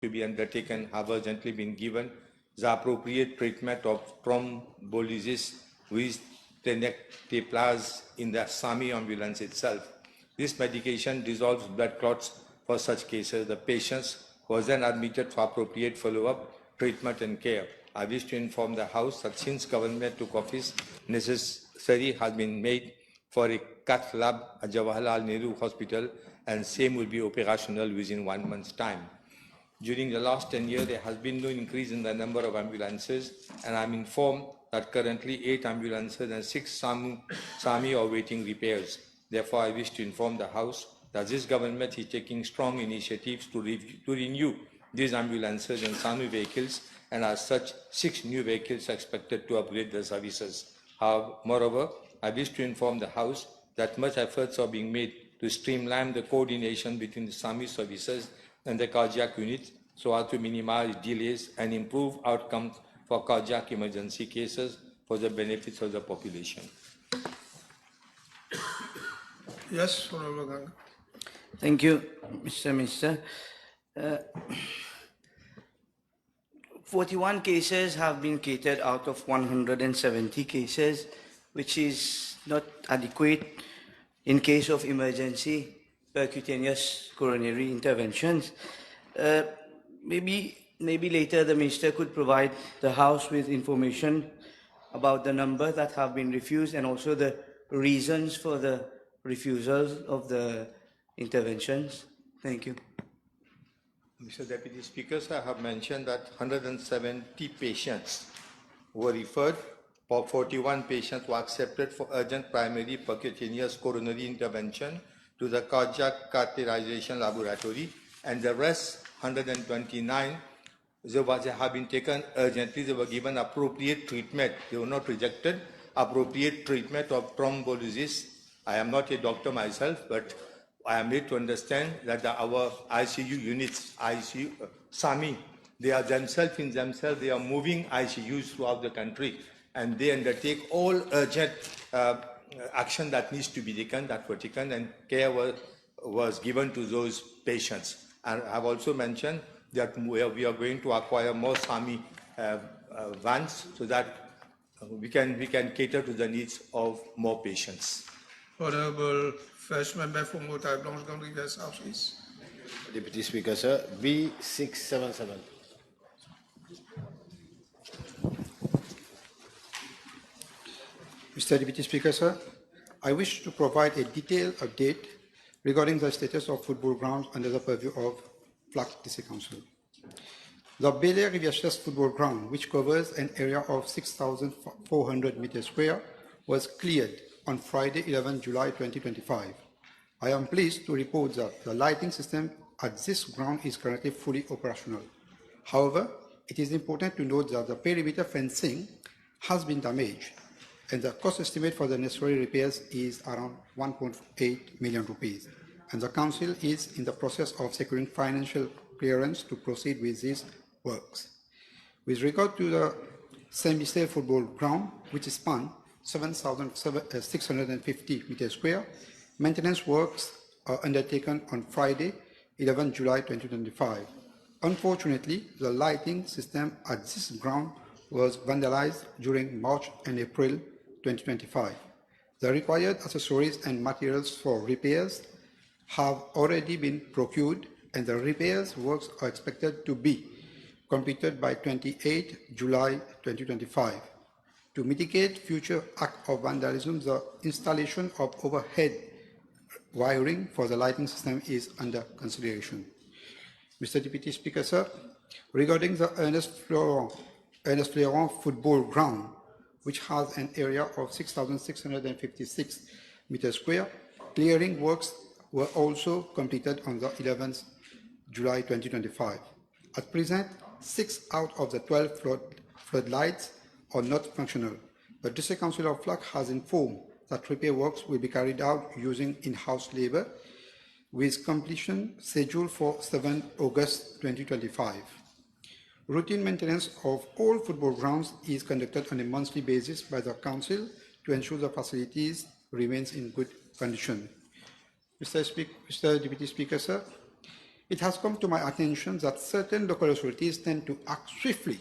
to be undertaken have urgently been given the appropriate treatment of thrombolysis with tenecteplase in the SAMI ambulance itself. This medication dissolves blood clots for such cases. The patients was then admitted for appropriate follow-up, treatment and care. I wish to inform the House that since government took office, necessary has been made for a cath lab at Jawaharlal Nehru Hospital, and same will be operational within 1 month's time. During the last 10 years, there has been no increase in the number of ambulances, and I'm informed that currently 8 ambulances and 6 SAMI are awaiting repairs. Therefore, I wish to inform the House that this government is taking strong initiatives to renew these ambulances and SAMI vehicles, and as such, 6 new vehicles are expected to upgrade the services. Moreover, I wish to inform the House that much efforts are being made to streamline the coordination between the SAMI services and the cardiac units so as to minimize delays and improve outcomes for cardiac emergency cases for the benefits of the population. Yes, Honorable Ganga. Thank you, Mr. Minister. 41 cases have been catered out of 170 cases, which is not adequate in case of emergency percutaneous coronary interventions. Maybe later the Minister could provide the House with information about the number that have been refused and also the reasons for the refusals of the interventions. Thank you. Mr. Deputy Speaker, I have mentioned that 170 patients were referred, 41 patients were accepted for urgent primary percutaneous coronary intervention to the cardiac catheterization laboratory, and the rest, 129, they have been taken urgently. They were given appropriate treatment. They were not rejected. Appropriate treatment of thrombolysis. I am not a doctor myself, but I am made to understand that our ICU units, SAMI, they are themselves, they are moving ICUs throughout the country, and they undertake all urgent action that needs to be taken, that were taken, and care was given to those patients. And I have also mentioned that we are going to acquire more SAMI vans so that we can cater to the needs of more patients. Honorable First Member for Montagne Blanche Gandry, South East. Deputy Speaker, sir, B677. Mr. Deputy Speaker, sir, I wish to provide a detailed update regarding the status of football grounds under the purview of FLAC District Council. The Belair Rivière football ground, which covers an area of 6,400 meters square, was cleared on Friday, 11 July 2025. I am pleased to report that the lighting system at this ground is currently fully operational. However, it is important to note that the perimeter fencing has been damaged, and the cost estimate for the necessary repairs is around 1.8 million rupees. And the Council is in the process of securing financial clearance to proceed with these works. With regard to the Saint-Michel football ground, which spans 7,650 meters square, maintenance works are undertaken on Friday, 11 July 2025. Unfortunately, the lighting system at this ground was vandalized during March and April 2025. The required accessories and materials for repairs have already been procured, and the repairs works are expected to be completed by 28 July 2025. To mitigate future acts of vandalism, the installation of overhead wiring for the lighting system is under consideration. Mr. Deputy Speaker, sir, regarding the Ernest Fleuron football ground, which has an area of 6,656 meters square, clearing works were also completed on the 11th July 2025. At present, 6 out of the 12 floodlights are not functional. The District Council of FLAC has informed that repair works will be carried out using in-house labor, with completion scheduled for 7 August 2025. Routine maintenance of all football grounds is conducted on a monthly basis by the Council to ensure the facilities remains in good condition. Mr. Deputy Speaker, sir, It has come to my attention that certain local authorities tend to act swiftly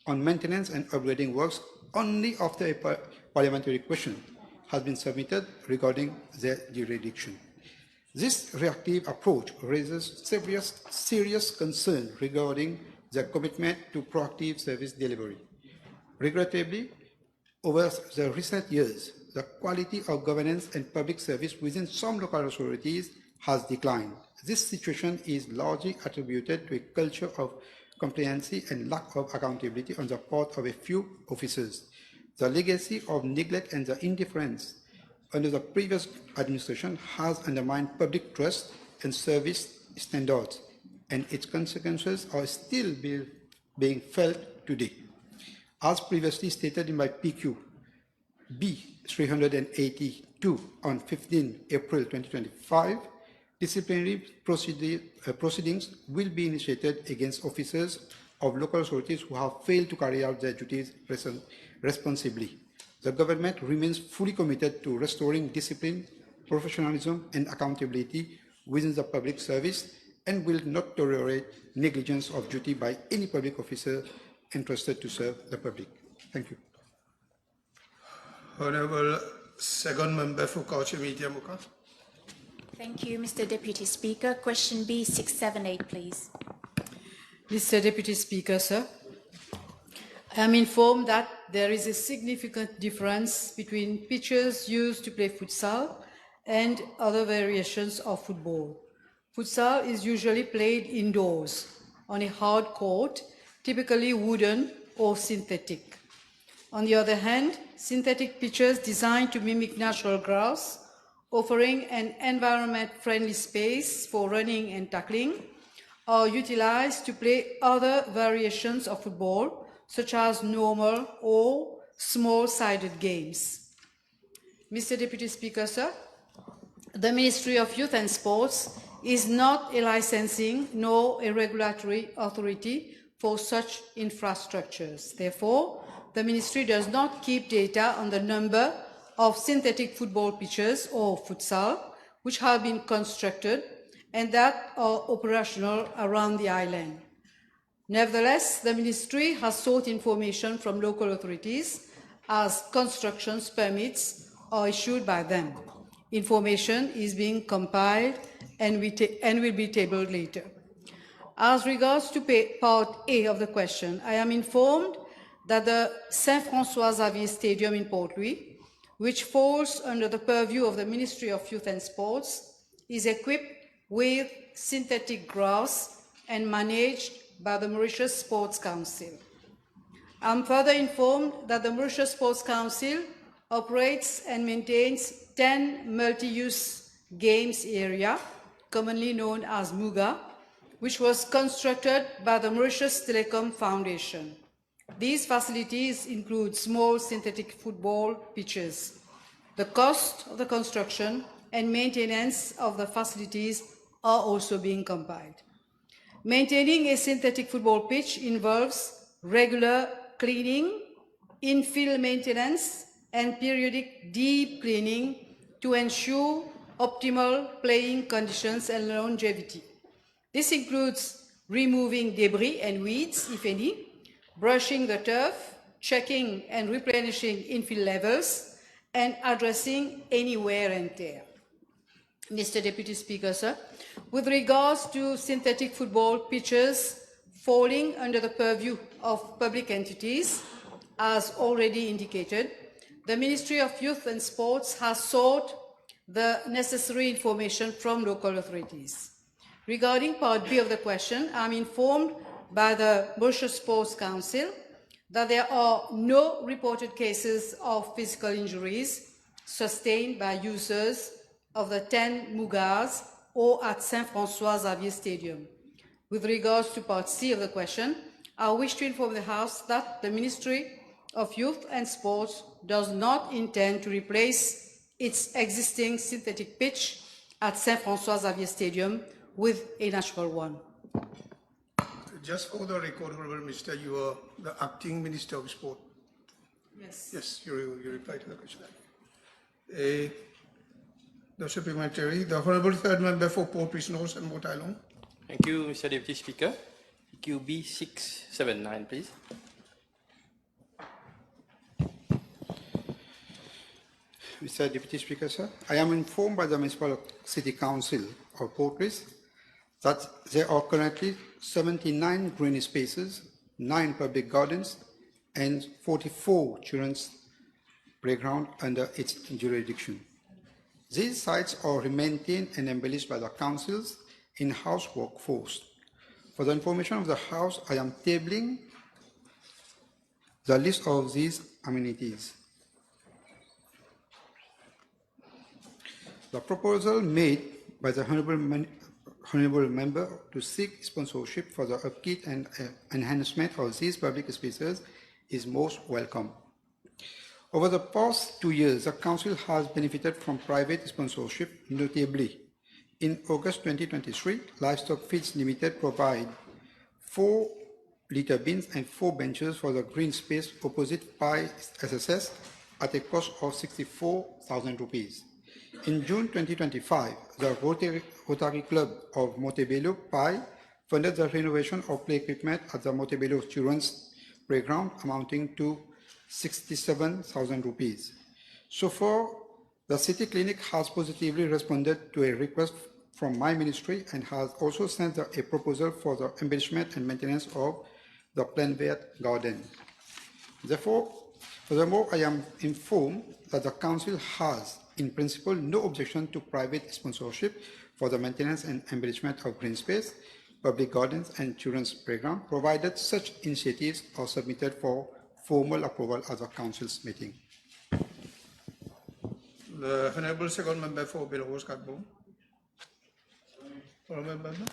on maintenance and upgrading works only after a parliamentary question has been submitted regarding their jurisdiction. This reactive approach raises serious concern regarding their commitment to proactive service delivery. Regrettably, over the recent years, the quality of governance and public service within some local authorities has declined. This situation is largely attributed to a culture of complacency and lack of accountability on the part of a few officers. The legacy of neglect and the indifference under the previous administration has undermined public trust and service standards, and its consequences are still being felt today. As previously stated in my PQ B 382 on 15 April 2025, disciplinary proceedings will be initiated against officers of local authorities who have failed to carry out their duties responsibly. The government remains fully committed to restoring discipline, professionalism, and accountability within the public service and will not tolerate negligence of duty by any public officer entrusted to serve the public. Thank you. Honorable Second Member for Culture Media Muka. Thank you, Mr. Deputy Speaker. Question B 678, please. Mr. Deputy Speaker, sir, I am informed that there is a significant difference between pitches used to play futsal and other variations of football. Futsal is usually played indoors on a hard court, typically wooden or synthetic. On the other hand, synthetic pitches designed to mimic natural grass, offering an environment-friendly space for running and tackling, are utilized to play other variations of football, such as normal or small-sided games. Mr. Deputy Speaker, sir, the Ministry of Youth and Sports is not a licensing nor a regulatory authority for such infrastructures. Therefore, the Ministry does not keep data on the number of synthetic football pitches or futsal which have been constructed and that are operational around the island. Nevertheless, the Ministry has sought information from local authorities as construction permits are issued by them. Information is being compiled and will be tabled later. As regards to part A of the question, I am informed that the Saint-François-Xavier Stadium in Port Louis, which falls under the purview of the Ministry of Youth and Sports, is equipped with synthetic grass and managed by the Mauritius Sports Council. I am further informed that the Mauritius Sports Council operates and maintains 10 multi-use games area, commonly known as MUGA, which was constructed by the Mauritius Telecom Foundation. These facilities include small synthetic football pitches. The cost of the construction and maintenance of the facilities are also being compiled. Maintaining a synthetic football pitch involves regular cleaning, infill maintenance, and periodic deep cleaning to ensure optimal playing conditions and longevity. This includes removing debris and weeds, if any, brushing the turf, checking and replenishing infill levels, and addressing any wear and tear. Mr. Deputy Speaker, sir, with regards to synthetic football pitches falling under the purview of public entities, as already indicated, the Ministry of Youth and Sports has sought the necessary information from local authorities. Regarding part B of the question, I am informed by the Mauritius Sports Council that there are no reported cases of physical injuries sustained by users of the 10 MUGAs or at Saint-François-Xavier Stadium. With regards to part C of the question, I wish to inform the House that the Ministry of Youth and Sports does not intend to replace its existing synthetic pitch at Saint-François-Xavier Stadium with a natural one. Just for the record, Honorable Minister, you are the acting Minister of Sport. Yes. Yes, you reply to the question. The supplementary, the Honorable Third Member for Port North and Mount Island. Thank you, Mr. Deputy Speaker. QB 679, please. Mr. Deputy Speaker, sir, I am informed by the Municipal City Council of Port Louis that there are currently 79 green spaces, 9 public gardens, and 44 children's playgrounds under its jurisdiction. These sites are maintained and embellished by the Council's in-house workforce. For the information of the House, I am tabling the list of these amenities. The proposal made by the Honourable Member to seek sponsorship for the upkeep and enhancement of these public spaces is most welcome. Over the past 2 years, the Council has benefited from private sponsorship, notably in August 2023, Livestock Feeds Limited provide 4 litter bins and 4 benches for the green space opposite Pi SSS at a cost of 64,000 rupees. In June 2025, the Rotary Club of Montebello, Pi, funded the renovation of play equipment at the Montebello Children's Playground amounting to 67,000 rupees. So far, the City Clinic has positively responded to a request from my ministry and has also sent a proposal for the embellishment and maintenance of the Plainvert Garden. Furthermore, I am informed that the Council has, in principle, no objection to private sponsorship for the maintenance and embellishment of green space, public gardens, and children's playground, provided such initiatives are submitted for formal approval at the Council's meeting. The Honourable Second Member for Belrose-Catbourne. Honourable Member.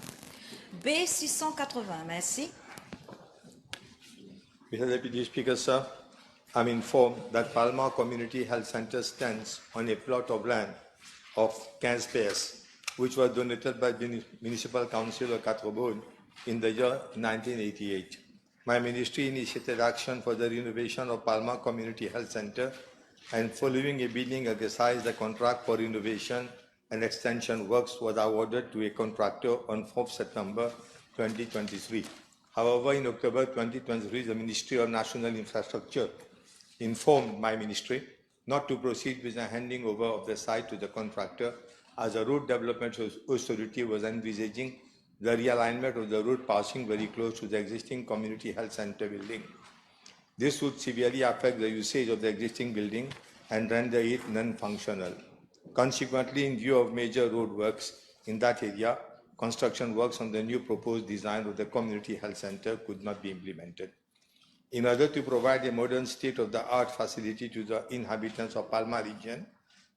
B680, merci. Mr. Deputy Speaker, sir, I'm informed that Parlement Community Health Centre stands on a plot of land of 15 spaces, which was donated by the Municipal Council of Catbourne in the year 1988. My ministry initiated action for the renovation of Parlement Community Health Centre, and following a bidding exercise, the contract for renovation and extension works was awarded to a contractor on 4th September 2023. However, in October 2023, the Ministry of National Infrastructure informed my ministry not to proceed with the handing over of the site to the contractor, as the Road Development Authority was envisaging the realignment of the road passing very close to the existing community health center building. This would severely affect the usage of the existing building and render it non-functional. Consequently, in view of major road works in that area, construction works on the new proposed design of the community health center could not be implemented. In order to provide a modern state-of-the-art facility to the inhabitants of Palma region,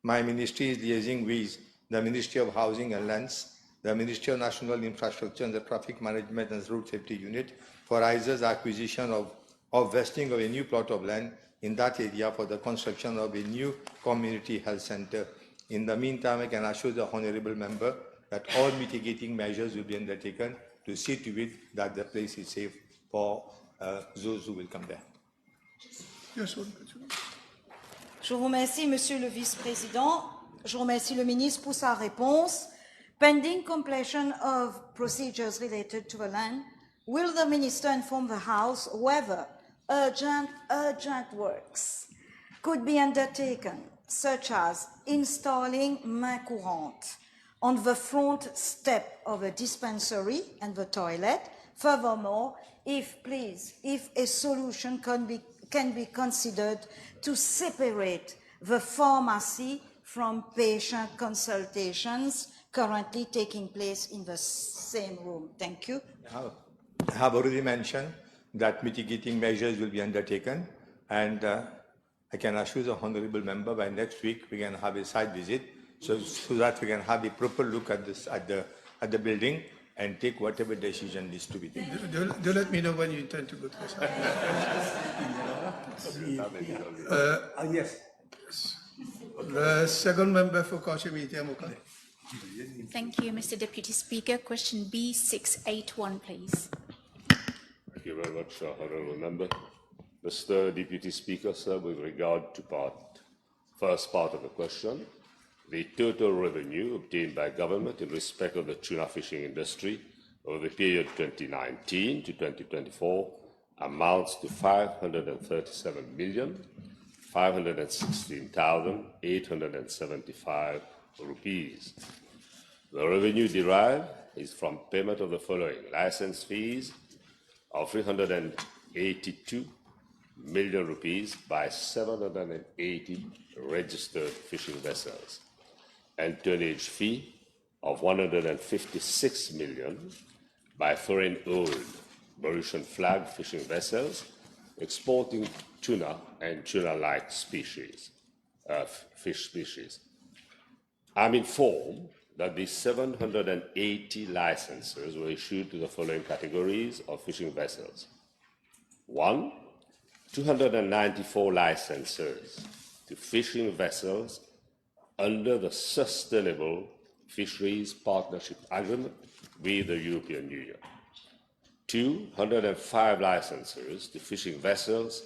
my ministry is liaising with the Ministry of Housing and Lands, the Ministry of National Infrastructure and the Traffic Management and Road Safety Unit for either the acquisition of vesting of a new plot of land in that area for the construction of a new community health center. In the meantime, I can assure the Honourable Member that all mitigating measures will be undertaken to see to it that the place is safe for those who will come there. Yes, Je vous remercie, Monsieur le Vice-président. Je remercie le ministre pour sa réponse. Pending completion of procedures related to the land, will the minister inform the House whether urgent works could be undertaken, such as installing main courante on the front step of a dispensary and the toilet? Furthermore, if a solution can be considered to separate the pharmacy from patient consultations currently taking place in the same room. Thank you. I have already mentioned that mitigating measures will be undertaken, and I can assure the Honourable Member by next week we can have a site visit so that we can have a proper look at this at the building and take whatever decision needs to be taken. Do let me know when you intend to go to the site. Yes. The second member for Kashmir, Moka. Thank you, Mr. Deputy Speaker. Question B681, please. Thank you very much, Honourable Member. Mr. Deputy Speaker, sir, with regard to first part of the question, the total revenue obtained by government in respect of the tuna fishing industry over the period 2019 to 2024 amounts to 537,516,875 rupees. The revenue derived is from payment of the following: license fees of 382 million rupees by 780 registered fishing vessels, and tonnage fee of 156 million by foreign-owned Mauritian flag fishing vessels exporting tuna and tuna-like species, fish species. I'm informed that the 780 licenses were issued to the following categories of fishing vessels. 1, 294 licenses to fishing vessels under the Sustainable Fisheries Partnership Agreement with the European Union. 205 licenses to fishing vessels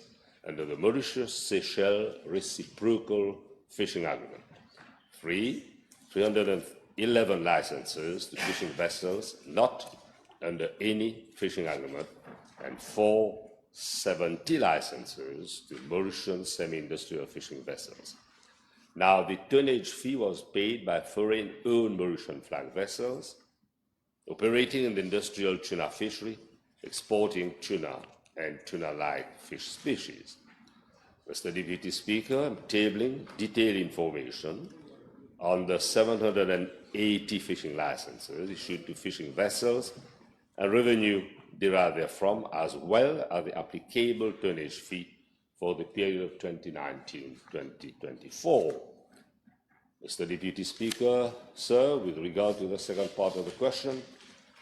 under the Mauritius-Seychelles Reciprocal Fishing Agreement. 311 licenses to fishing vessels not under any fishing agreement, and 470 licenses to Mauritian semi-industrial fishing vessels. Now, the tonnage fee was paid by foreign-owned Mauritian flag vessels operating in the industrial tuna fishery, exporting tuna and tuna-like fish species. Mr. Deputy Speaker, I'm tabling detailed information on the 780 fishing licenses issued to fishing vessels and revenue derived therefrom, as well as the applicable tonnage fee for the period of 2019-2024. Mr. Deputy Speaker, sir, with regard to the second part of the question,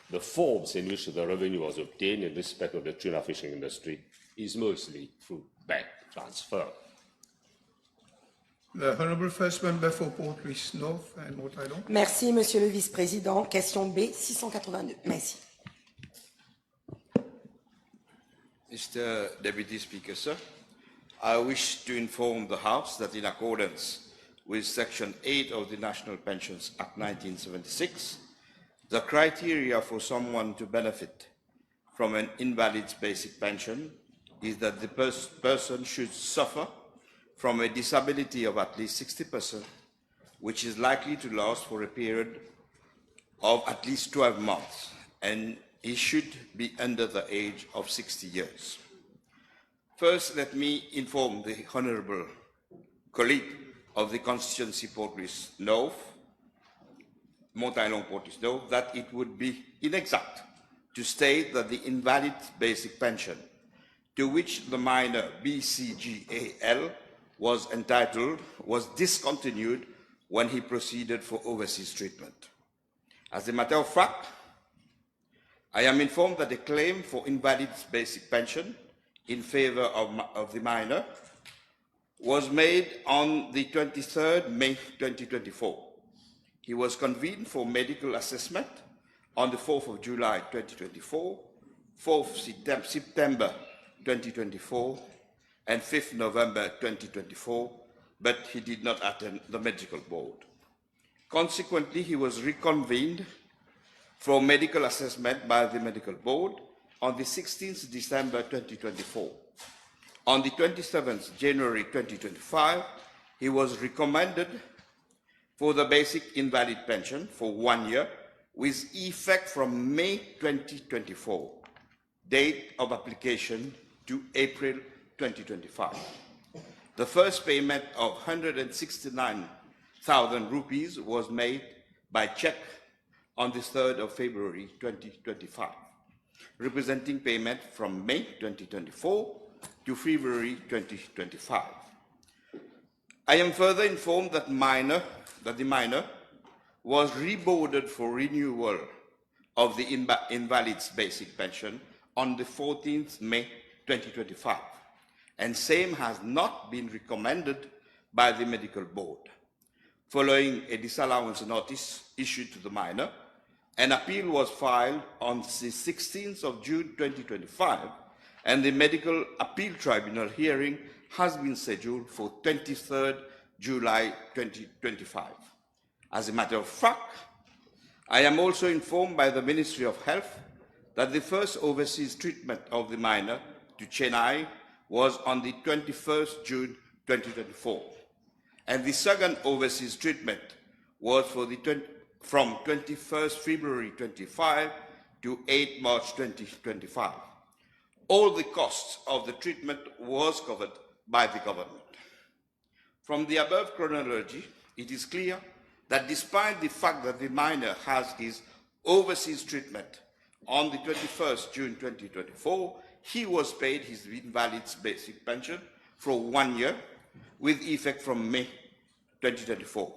the forms in which the revenue was obtained in respect of the tuna fishing industry is mostly through bank transfer. The Honourable First Member for Port Louis North and Mont Island. Merci, Monsieur le Vice-président. Question B, 682. Merci. Mr. Deputy Speaker, sir, I wish to inform the House that in accordance with Section 8 of the National Pensions Act 1976, the criteria for someone to benefit from an invalid basic pension is that the person should suffer from a disability of at least 60%, which is likely to last for a period of at least 12 months, and he should be under the age of 60 years. First, let me inform the Honourable colleague of the constituency Port Louis North, Mont Island Port Louis North, that it would be inexact to state that the invalid basic pension to which the minor BCGAL was entitled was discontinued when he proceeded for overseas treatment. As a matter of fact, I am informed that a claim for invalid basic pension in favor of the minor was made on the 23rd May 2024. He was convened for medical assessment on the 4th of July 2024, 4th September 2024, and 5th November 2024, but he did not attend the medical board. Consequently, he was reconvened for medical assessment by the medical board on the 16th December 2024. On the 27th January 2025, he was recommended for the basic invalid pension for 1 year with effect from May 2024, date of application to April 2025. The first payment of 169,000 rupees was made by check on the 3rd of February 2025, representing payment from May 2024 to February 2025. I am further informed that the minor was reboarded for renewal of the invalid basic pension on the 14th May 2025, and same has not been recommended by the medical board. Following a disallowance notice issued to the minor, an appeal was filed on the 16th of June 2025, and the medical appeal tribunal hearing has been scheduled for 23rd July 2025. As a matter of fact, I am also informed by the Ministry of Health that the first overseas treatment of the minor to Chennai was on the 21st June 2024, and the second overseas treatment was from 21st February 25 to 8 March 2025. All the costs of the treatment was covered by the government. From the above chronology, it is clear that despite the fact that the minor has his overseas treatment on the 21st June 2024, he was paid his invalid basic pension for 1 year with effect from May 2024.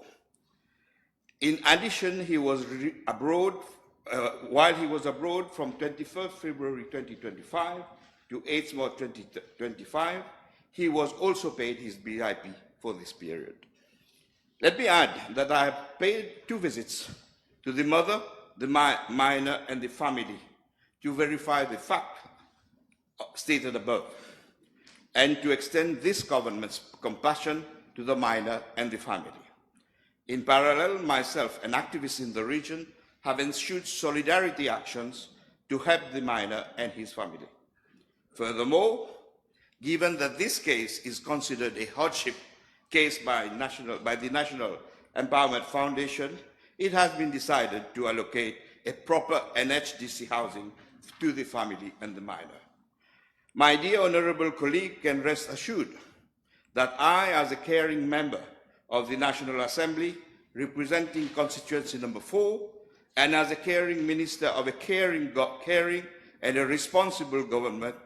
In addition, he was abroad, while he was abroad from 21st February 2025 to 8th March 2025, he was also paid his BIP for this period. Let me add that I have paid 2 visits to the mother, the minor, and the family to verify the fact stated above, and to extend this government's compassion to the minor and the family. In parallel, myself and activists in the region have ensured solidarity actions to help the minor and his family. Furthermore, given that this case is considered a hardship case by the National Empowerment Foundation, it has been decided to allocate a proper NHDC housing to the family and the minor. My dear honourable colleague can rest assured that I, as a caring member of the National Assembly, representing constituency number 4, and as a caring minister of a caring and a responsible government,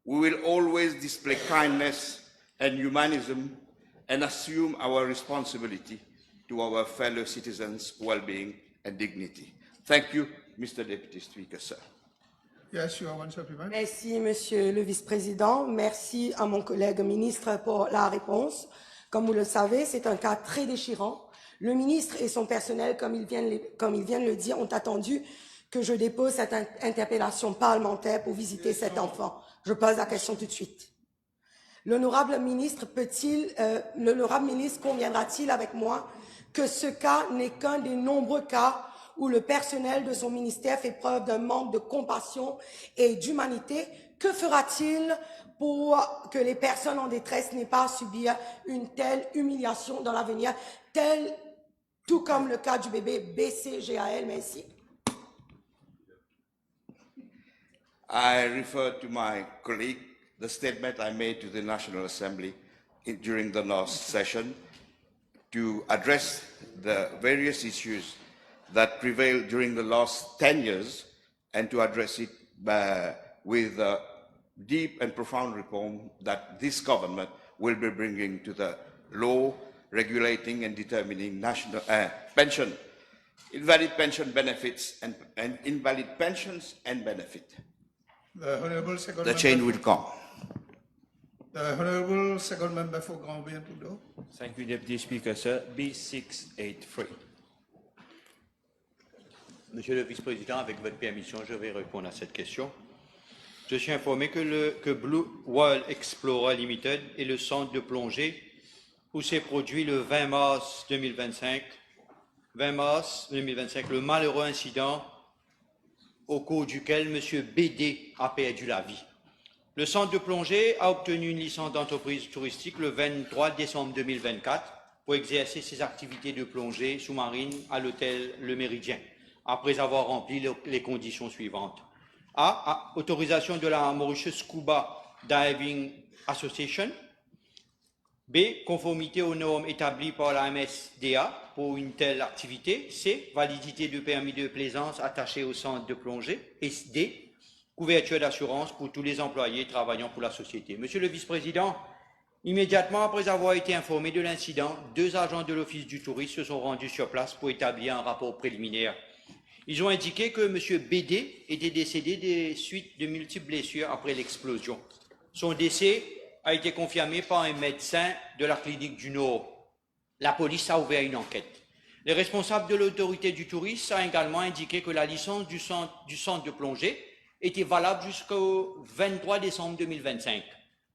we will always display kindness and humanism and assume our responsibility to our fellow citizens' well-being and dignity. Thank you, Mr. Deputy Speaker, sir. Yes, you are one supplement. Merci, Monsieur le Vice-président. Merci à mon collègue ministre pour la réponse. Comme vous le savez, c'est un cas très déchirant. Le ministre et son personnel, comme il vient de le dire, ont attendu que je dépose cette interpellation parlementaire pour visiter cet enfant. Je pose la question tout de suite. L'honorable ministre conviendra-t-il avec moi que ce cas n'est qu'un des nombreux cas où le personnel de son ministère fait preuve d'un manque de compassion et d'humanité? Que fera-t-il pour que les personnes en détresse n'aient pas à subir une telle humiliation dans l'avenir, tout comme le cas du bébé BCGAL? Merci. I refer to my colleague, the statement I made to the National Assembly during the last session to address the various issues that prevailed during the last 10 years and to address it with deep and profound reform that this government will be bringing to the law regulating and determining national pension, invalid pension benefits and invalid pensions and benefit. The Honourable Second The change will come. The Honourable Second Member for Gambia-Tudo. Thank you, Deputy Speaker, sir. B683. Monsieur le Vice-président, avec votre permission, je vais répondre à cette question. Je suis informé que Blue World Explorer Limited est le centre de plongée où s'est produit le 20 mars 2025, le malheureux incident au cours duquel M. BD a perdu la vie. Le centre de plongée a obtenu une licence d'entreprise touristique le 23 décembre 2024 pour exercer ses activités de plongée sous-marine à l'hôtel Le Méridien, après avoir rempli les conditions suivantes. A. Autorisation de la Mauritius Scuba Diving Association. B. Conformité aux normes établies par la MSDA pour une telle activité. C. Validité de permis de plaisance attaché au centre de plongée. Et D. Couverture d'assurance pour tous les employés travaillant pour la société. Monsieur le Vice-président, immédiatement après avoir été informé de l'incident, 2 agents de l'Office du tourisme se sont rendus sur place pour établir un rapport préliminaire. Ils ont indiqué que M. BD était décédé des suites de multiples blessures après l'explosion. Son décès a été confirmé par un médecin de la clinique du Nord. La police a ouvert une enquête. Les responsables de l'autorité du tourisme ont également indiqué que la licence du centre de plongée était valable jusqu'au 23 décembre 2025,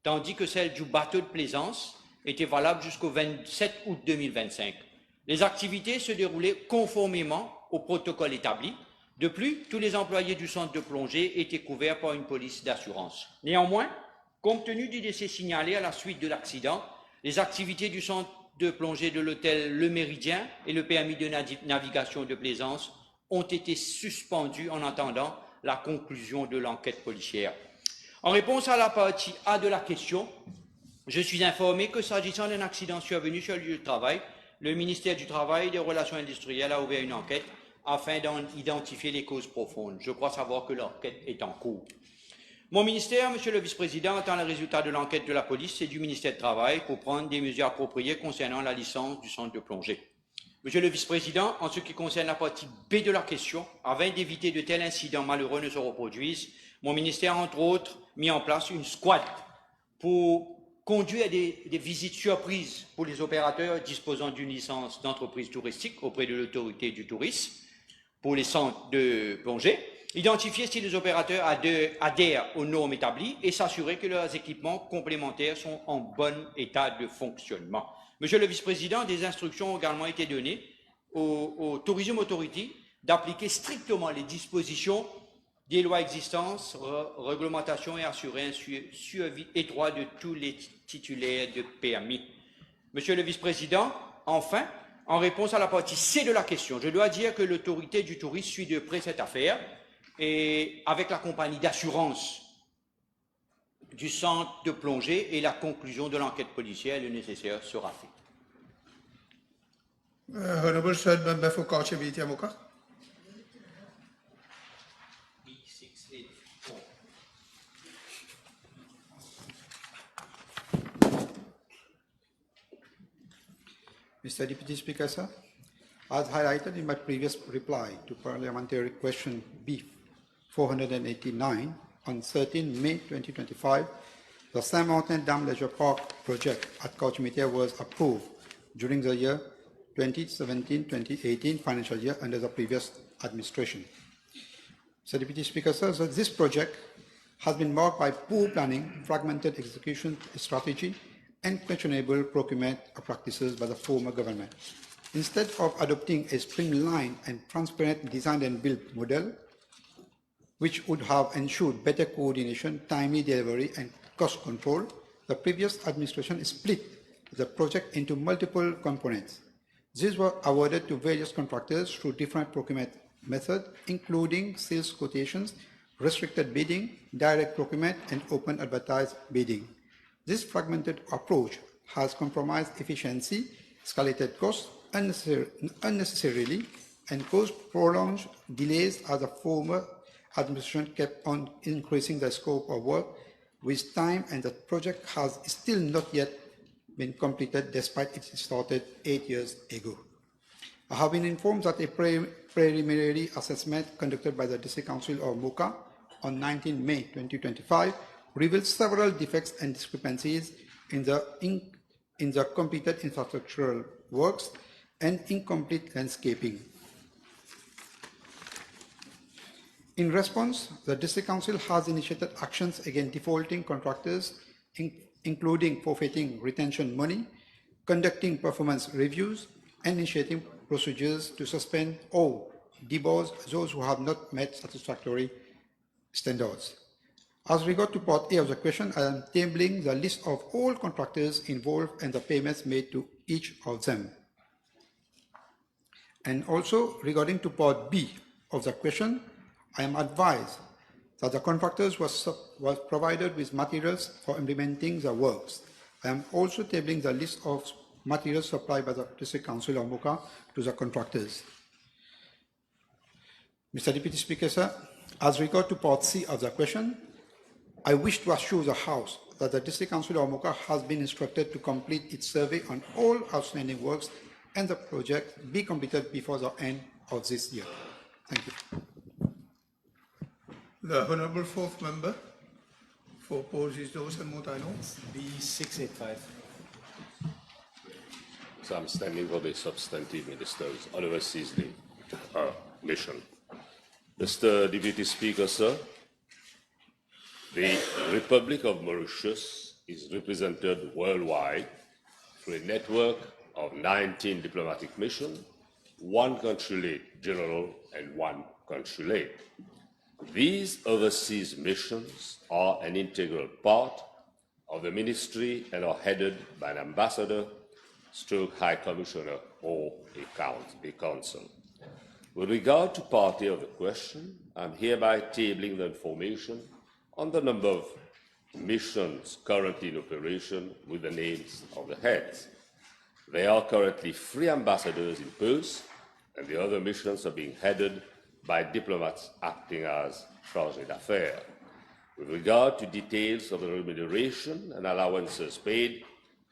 tandis que celle du bateau de plaisance était valable jusqu'au 27 août 2025. Les activités se déroulaient conformément au protocole établi. De plus, tous les employés du centre de plongée étaient couverts par une police d'assurance. Néanmoins, compte tenu du décès signalé à la suite de l'accident, les activités du centre de plongée de l'hôtel Le Méridien et le permis de navigation de plaisance ont été suspendus en attendant la conclusion de l'enquête policière. En réponse à la partie A de la question, je suis informé que s'agissant d'un accident survenu sur le lieu de travail, le ministère du Travail et des Relations industrielles a ouvert une enquête afin d'en identifier les causes profondes. Je crois savoir que l'enquête est en cours. Mon ministère, Monsieur le Vice-président, attend le résultat de l'enquête de la police et du ministère du Travail pour prendre des mesures appropriées concernant la licence du centre de plongée. Monsieur le Vice-président, en ce qui concerne la partie B de la question, afin d'éviter de tels incidents malheureux ne se reproduisent, mon ministère a entre autres mis en place une squad pour conduire des visites surprises pour les opérateurs disposant d'une licence d'entreprise touristique auprès de l'autorité du tourisme pour les centres de plongée, identifier si les opérateurs adhèrent aux normes établies et s'assurer que leurs équipements complémentaires sont en bon état de fonctionnement. Monsieur le Vice-président, des instructions ont également été données au Tourism Authority d'appliquer strictement les dispositions des lois existantes, réglementations et assurer un suivi étroit de tous les titulaires de permis. Monsieur le Vice-président, enfin, en réponse à la partie C de la question, je dois dire que l'autorité du tourisme suit de près cette affaire et avec la compagnie d'assurance du centre de plongée et la conclusion de l'enquête policière, le nécessaire sera fait. Honourable Third Member for Kauchability Amoka. Mr. Deputy Speaker, sir, as highlighted in my previous reply to parliamentary question B 489 on 13 May 2025, the Saint-Martin Dam Leisure Park project at Kauchability was approved during the year 2017-2018 financial year under the previous administration. Mr. Deputy Speaker, sir, so this project has been marked by poor planning, fragmented execution strategy, and questionable procurement practices by the former government. Instead of adopting a streamlined and transparent design and build model, which would have ensured better coordination, timely delivery, and cost control, the previous administration split the project into multiple components. These were awarded to various contractors through different procurement methods, including sales quotations, restricted bidding, direct procurement, and open advertised bidding. This fragmented approach has compromised efficiency, escalated costs unnecessarily, and caused prolonged delays as the former administration kept on increasing the scope of work with time, and the project has still not yet been completed despite it started 8 years ago. I have been informed that a preliminary assessment conducted by the District Council of Mocha on 19 May 2025 revealed several defects and discrepancies in the completed infrastructural works and incomplete landscaping. In response, the District Council has initiated actions against defaulting contractors, including forfeiting retention money, conducting performance reviews, and initiating procedures to suspend or deboss those who have not met satisfactory standards. As regard to part A of the question, I am tabling the list of all contractors involved and the payments made to each of them. And also regarding to part B of the question, I am advised that the contractors was provided with materials for implementing the works. I am also tabling the list of materials supplied by the District Council of Mocha to the contractors. Mr. Deputy Speaker, sir, as regard to part C of the question, I wish to assure the House that the District Council of Mocha has been instructed to complete its survey on all outstanding works and the project be completed before the end of this year. Thank you. The Honourable Fourth Member for Porges Dos and Montano. B685. So I'm standing for the substantive ministers, oversees the mission. Mr. Deputy Speaker, sir, the Republic of Mauritius is represented worldwide through a network of 19 diplomatic missions, 1 consulate general, and 1 consulate. These overseas missions are an integral part of the ministry and are headed by an ambassador, High Commissioner, or a council. With regard to part A of the question, I am hereby tabling the information on the number of missions currently in operation with the names of the heads. There are currently 3 ambassadors in post, and the other missions are being headed by diplomats acting as chargés d'affaires. With regard to details of the remuneration and allowances paid,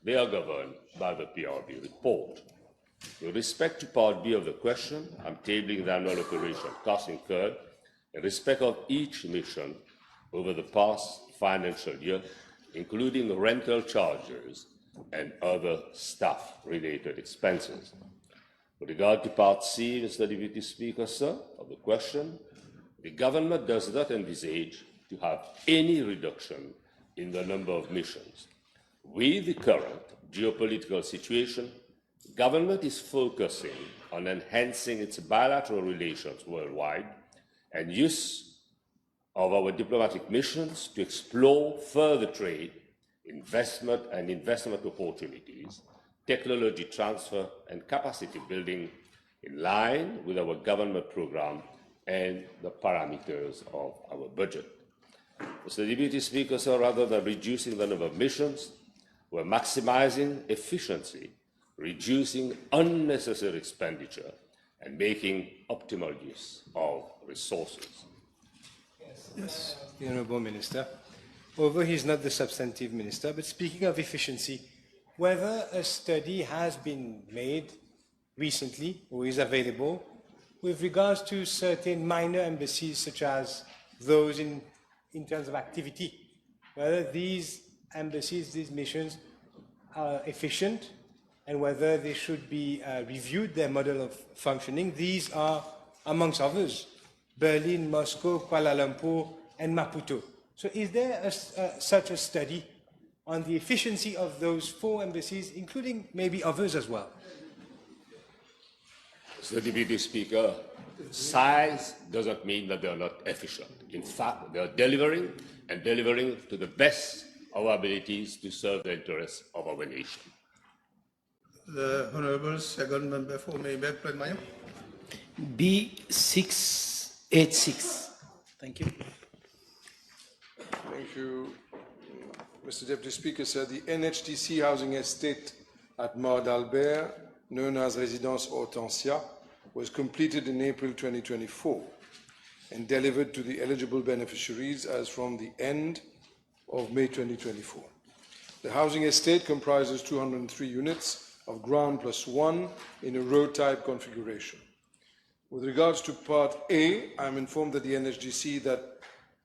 they are governed by the PRB report. With respect to Part B of the question, I am tabling the annual operation costs incurred in respect of each mission over the past financial year, including rental charges and other staff-related expenses. With regard to Part C, Mr. Deputy Speaker, sir, of the question, the government does not envisage to have any reduction in the number of missions. With the current geopolitical situation, government is focusing on enhancing its bilateral relations worldwide and use of our diplomatic missions to explore further trade, investment opportunities, technology transfer and capacity building in line with our government program and the parameters of our budget. Mr. Deputy Speaker, sir, rather than reducing the number of missions, we're maximizing efficiency, reducing unnecessary expenditure, and making optimal use of resources. Yes, the Honourable Minister. Although he's not the substantive minister, but speaking of efficiency, whether a study has been made recently or is available with regards to certain minor embassies, such as those in terms of activity, whether these embassies, these missions are efficient and whether they should be reviewed, their model of functioning. These are, amongst others, Berlin, Moscow, Kuala Lumpur, and Maputo. So is there such a study on the efficiency of those 4 embassies, including maybe others as well? Mr. Deputy Speaker, size doesn't mean that they are not efficient. In fact, they are delivering to the best of our abilities to serve the interests of our nation. The Honourable Second Member for Mayberg, Plenmayo. B686. Thank you. Thank you, Mr. Deputy Speaker, sir. The NHTC housing estate at Mar d'Albert, known as Résidence Hortensia, was completed in April 2024 and delivered to the eligible beneficiaries as from the end of May 2024. The housing estate comprises 203 units of ground plus 1 in a row-type configuration. With regards to Part A, I am informed that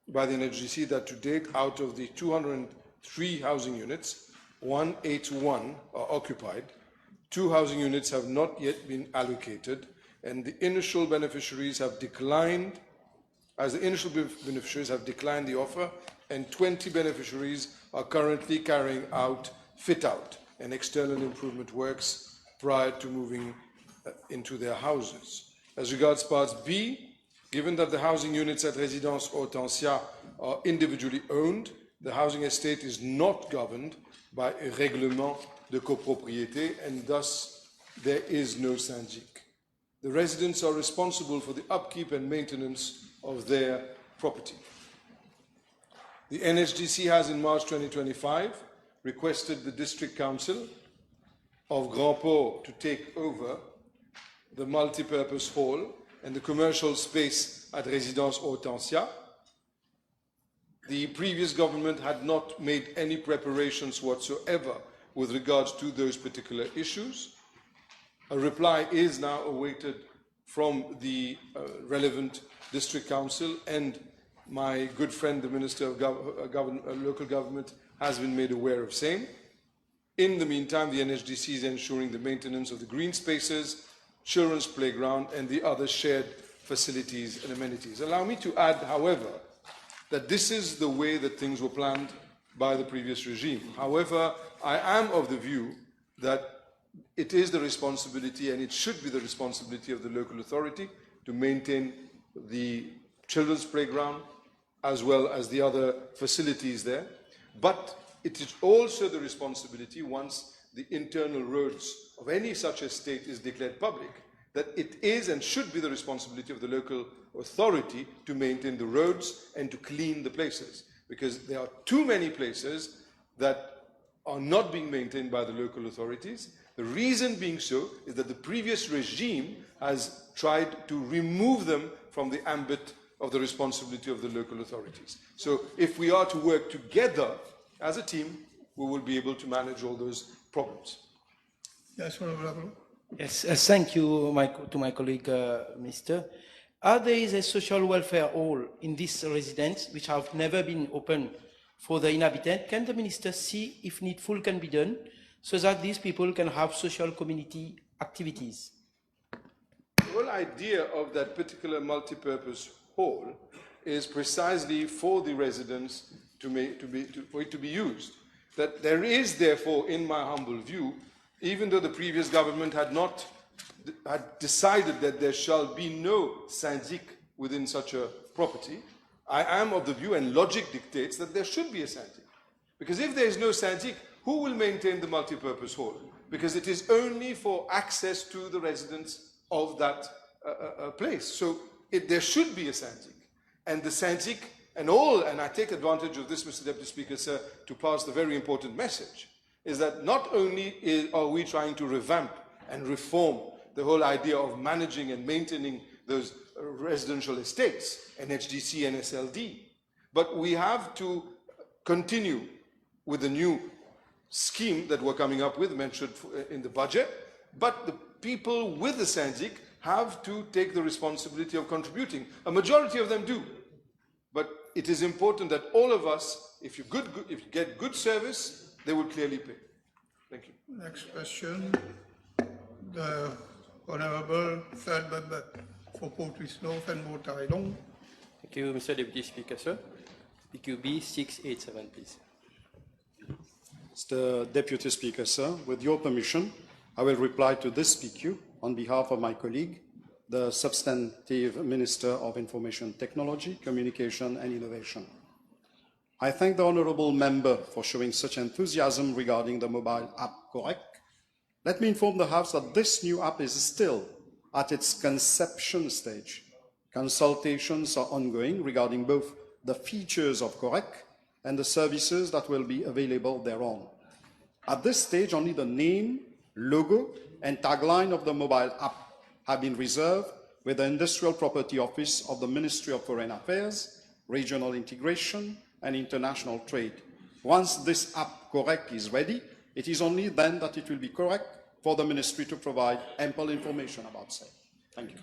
by the NHGC that to date, out of the 203 housing units, 181 are occupied, 2 housing units have not yet been allocated, and the initial beneficiaries have declined, the offer, and 20 beneficiaries are currently carrying out fit-out and external improvement works prior to moving into their houses. As regards Part B, given that the housing units at Résidence Hortensia are individually owned, the housing estate is not governed by a règlement de copropriété, and thus there is no syndic. The residents are responsible for the upkeep and maintenance of their property. The NHDC has in March 2025 requested the District Council of Grand Port to take over the multi-purpose hall and the commercial space at Résidence Hortensia. The previous government had not made any preparations whatsoever with regards to those particular issues. A reply is now awaited from the relevant District Council, and my good friend, the Minister of Local Government, has been made aware of same. In the meantime, the NHDC is ensuring the maintenance of the green spaces, children's playground, and the other shared facilities and amenities. Allow me to add, however, that this is the way that things were planned by the previous regime. However, I am of the view that it is the responsibility, and it should be the responsibility of the local authority to maintain the children's playground, as well as the other facilities there. But it is also the responsibility, once the internal roads of any such estate is declared public, that it is and should be the responsibility of the local authority to maintain the roads and to clean the places. Because there are too many places that are not being maintained by the local authorities. The reason being so is that the previous regime has tried to remove them from the ambit of the responsibility of the local authorities. So if we are to work together as a team, we will be able to manage all those problems. Yes, Honorable. Yes, thank you to my colleague, Mr. There is a social welfare hall in this residence which have never been opened for the inhabitants. Can the minister see if needful can be done so that these people can have social community activities? The whole idea of that particular multi-purpose hall is precisely for the residents for it to be used. That there is, therefore, in my humble view, even though the previous government had decided that there shall be no syndic within such a property, I am of the view, and logic dictates, that there should be a syndic. Because if there is no syndic, who will maintain the multi-purpose hall? Because it is only for access to the residents of that place. So there should be a syndic. And the syndic and I take advantage of this, Mr. Deputy Speaker, sir, to pass the very important message, is that not only are we trying to revamp and reform the whole idea of managing and maintaining those residential estates, NHDC and SLD, but we have to continue with the new scheme that we're coming up with, mentioned in the budget, but the people with the syndic have to take the responsibility of contributing. A majority of them do, but it is important that all of us, if you get good service, they will clearly pay. Thank you. Next question, the Honorable Third Member for Portwis North and Mortailon. Thank you, Mr. Deputy Speaker, sir. PQB 687, please. Mr. Deputy Speaker, sir, with your permission, I will reply to this PQ on behalf of my colleague, the Substantive Minister of Information Technology, Communication and Innovation. I thank the Honourable Member for showing such enthusiasm regarding the mobile app Correct. Let me inform the House that this new app is still at its conception stage. Consultations are ongoing regarding both the features of Correct and the services that will be available thereon. At this stage, only the name, logo, and tagline of the mobile app have been reserved with the Industrial Property Office of the Ministry of Foreign Affairs, Regional Integration, and International Trade. Once this app Correct is ready, it is only then that it will be correct for the Ministry to provide ample information about sale. Thank you.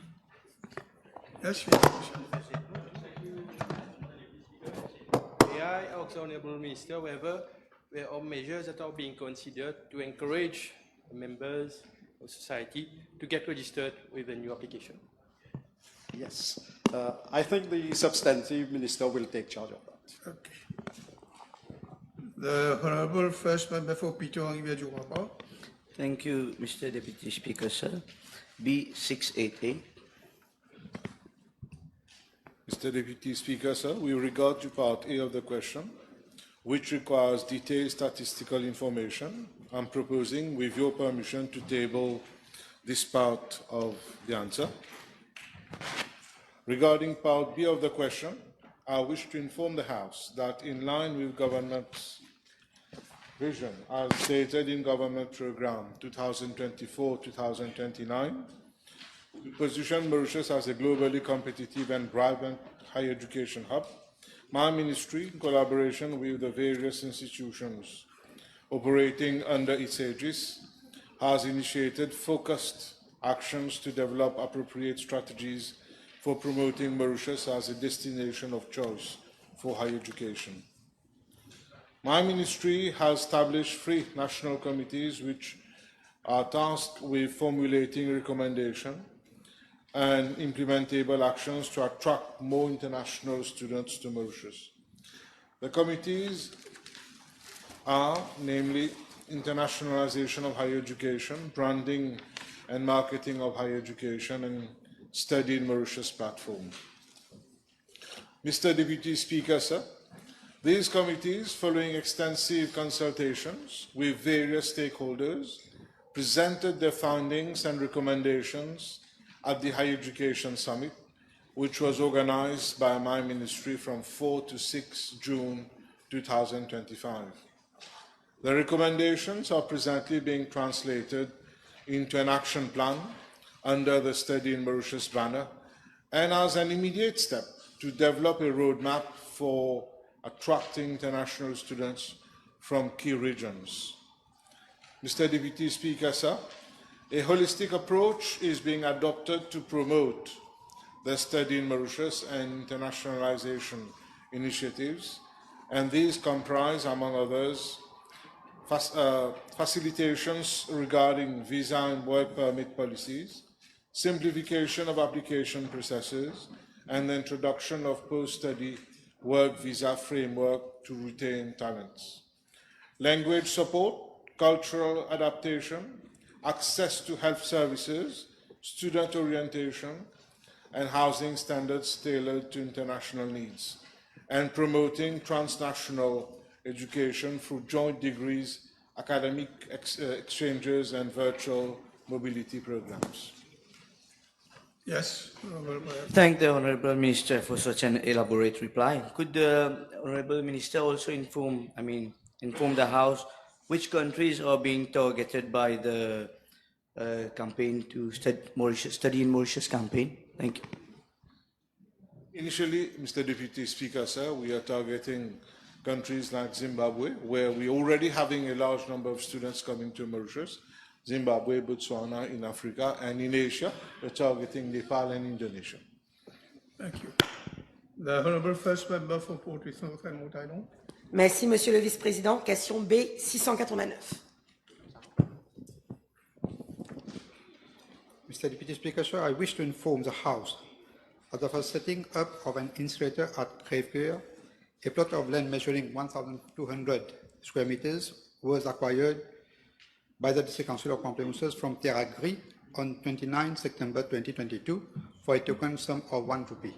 Yes, May I ask the Honourable Minister whether there are measures that are being considered to encourage members of society to get registered with a new application? Yes. I think the Substantive Minister will take charge of that. Okay. The Honourable First Member for Pito-Rivière-du-Roi. Thank you, Mr. Deputy Speaker, sir. B688. Mr. Deputy Speaker, sir, with regard to Part A of the question, which requires detailed statistical information, I'm proposing, with your permission, to table this part of the answer. Regarding Part B of the question, I wish to inform the House that in line with government's vision, as stated in Government Programme 2024-2029, to position Mauritius as a globally competitive and vibrant higher education hub, my ministry, in collaboration with the various institutions operating under its aegis, has initiated focused actions to develop appropriate strategies for promoting Mauritius as a destination of choice for higher education. My ministry has established 3 national committees which are tasked with formulating recommendations and implementable actions to attract more international students to Mauritius. The committees are, namely, internationalization of higher education, branding and marketing of higher education, and Study in Mauritius platform. Mr. Deputy Speaker, sir, these committees, following extensive consultations with various stakeholders, presented their findings and recommendations at the Higher Education Summit, which was organized by my ministry from 4 to 6 June 2025. The recommendations are presently being translated into an action plan under the Study in Mauritius banner, and as an immediate step to develop a roadmap for attracting international students from key regions. Mr. Deputy Speaker, sir, a holistic approach is being adopted to promote the Study in Mauritius and internationalization initiatives, and these comprise, among others, facilitations regarding visa and work permit policies, simplification of application processes, and the introduction of post-study work visa framework to retain talents. Language support, cultural adaptation, access to health services, student orientation, and housing standards tailored to international needs, and promoting transnational education through joint degrees, academic exchanges, and virtual mobility programs. Yes. Thank the Honourable Minister for such an elaborate reply. Could the Honourable Minister also inform the House which countries are being targeted by the campaign to study in Mauritius campaign? Thank you. Initially, Mr. Deputy Speaker, sir, we are targeting countries like Zimbabwe, where we're already having a large number of students coming to Mauritius, Zimbabwe, Botswana in Africa, and in Asia, we're targeting Nepal and Indonesia. Thank you. The Honourable First Member for Port-au-Prince and Haute Island. Merci, Monsieur le Vice-président. Question B 689. Mr. Deputy Speaker, sir, I wish to inform the House that the setting up of an incinerator at Crèvecoeur, a plot of land measuring 1,200 square meters, was acquired by the District Council of Pamplemousses from Terra Gris on 29 September 2022 for a token sum of ₹1.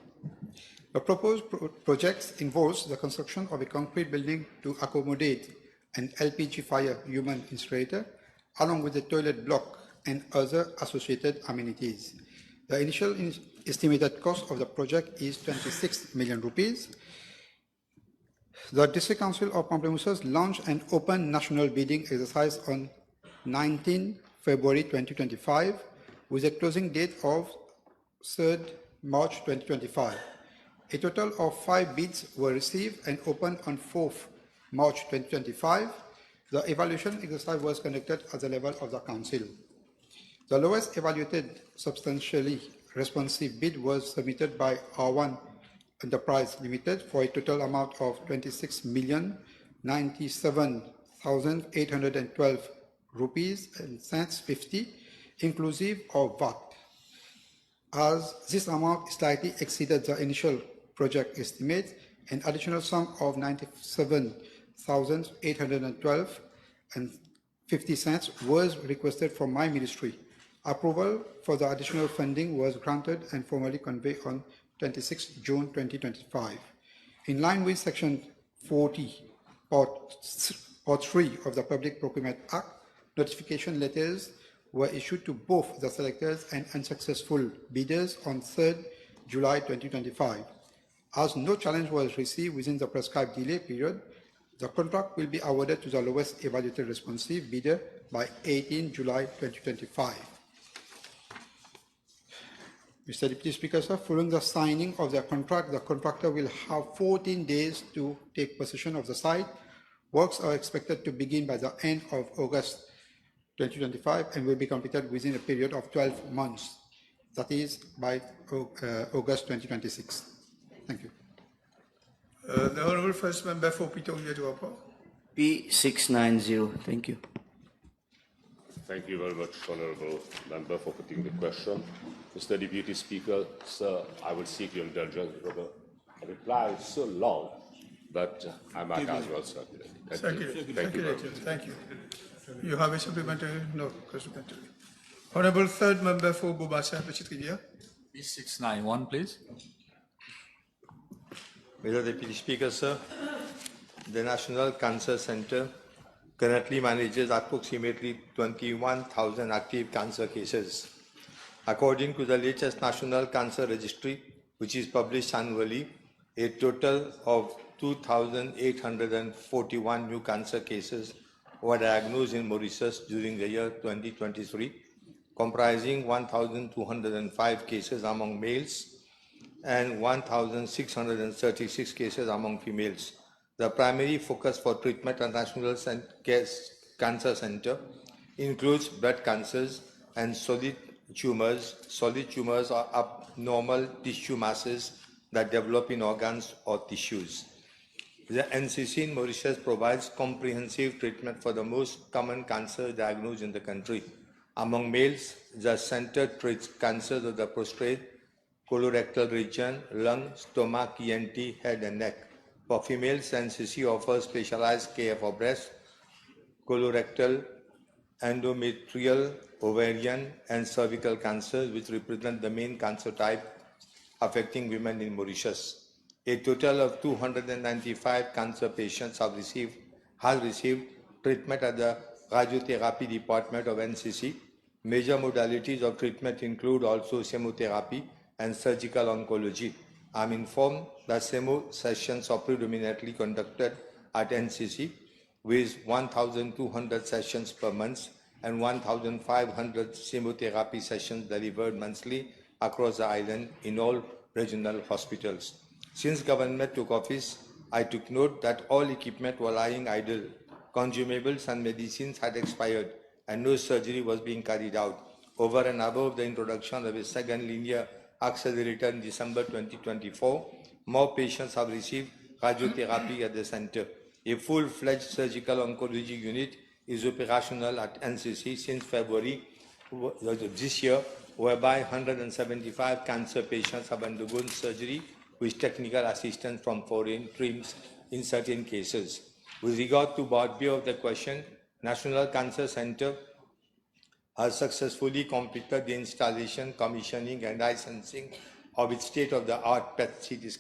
The proposed project involves the construction of a concrete building to accommodate an LPG fire human incinerator, along with a toilet block and other associated amenities. The initial estimated cost of the project is ₹26 million. The District Council of Pamplemousses launched an open national bidding exercise on 19 February 2025 with a closing date of 3rd March 2025. A total of 5 bids were received and opened on 4th March 2025. The evaluation exercise was conducted at the level of the Council. The lowest evaluated substantially responsive bid was submitted by R1 Enterprise Limited for a total amount of ₹26,097,812.50, inclusive of VAT. As this amount slightly exceeded the initial project estimate, an additional sum of $97,812.50 was requested from my ministry. Approval for the additional funding was granted and formally conveyed on 26 June 2025. In line with Section 40, Part 3 of the Public Procurement Act, notification letters were issued to both the selectors and unsuccessful bidders on 3rd July 2025. As no challenge was received within the prescribed delay period, the contract will be awarded to the lowest evaluated responsive bidder by 18 July 2025. Mr. Deputy Speaker, sir, following the signing of the contract, the contractor will have 14 days to take possession of the site. Works are expected to begin by the end of August 2025 and will be completed within a period of 12 months, that is by August 2026. Thank you. The Honourable First Member for Pitong-Yetuapa. P690. Thank you. Thank you very much, Honourable Member, for putting the question. Mr. Deputy Speaker, sir, I will seek your indulgence because the reply is so long, but I might as well circulate it. Thank you. You have a supplementary? No, supplementary. Honourable Third Member for Bobassa, P691, please. Mr. Deputy Speaker, sir, the National Cancer Center currently manages approximately 21,000 active cancer cases. According to the latest National Cancer Registry, which is published annually, a total of 2,841 new cancer cases were diagnosed in Mauritius during the year 2023, comprising 1,205 cases among males and 1,636 cases among females. The primary focus for treatment at National Cancer Center includes blood cancers and solid tumors. Solid tumors are abnormal tissue masses that develop in organs or tissues. The NCC in Mauritius provides comprehensive treatment for the most common cancer diagnosed in the country. Among males, the center treats cancers of the prostate, colorectal region, lung, stomach, ENT, head and neck. For females, NCC offers specialized care for breast, colorectal, endometrial, ovarian, and cervical cancers, which represent the main cancer type affecting women in Mauritius. A total of 295 cancer patients have received treatment at the radiotherapy department of NCC. Major modalities of treatment include also chemotherapy and surgical oncology. I'm informed that chemo sessions are predominantly conducted at NCC with 1,200 sessions per month and 1,500 chemotherapy sessions delivered monthly across the island in all regional hospitals. Since government took office, I took note that all equipment were lying idle, consumables and medicines had expired, and no surgery was being carried out. Over and above the introduction of a second linear accelerator in December 2024, more patients have received radiotherapy at the center. A full-fledged surgical oncology unit is operational at NCC since February this year, whereby 175 cancer patients have undergone surgery with technical assistance from foreign teams in certain cases. With regard to part B of the question, National Cancer Center has successfully completed the installation, commissioning and licensing of its state-of-the-art PET CT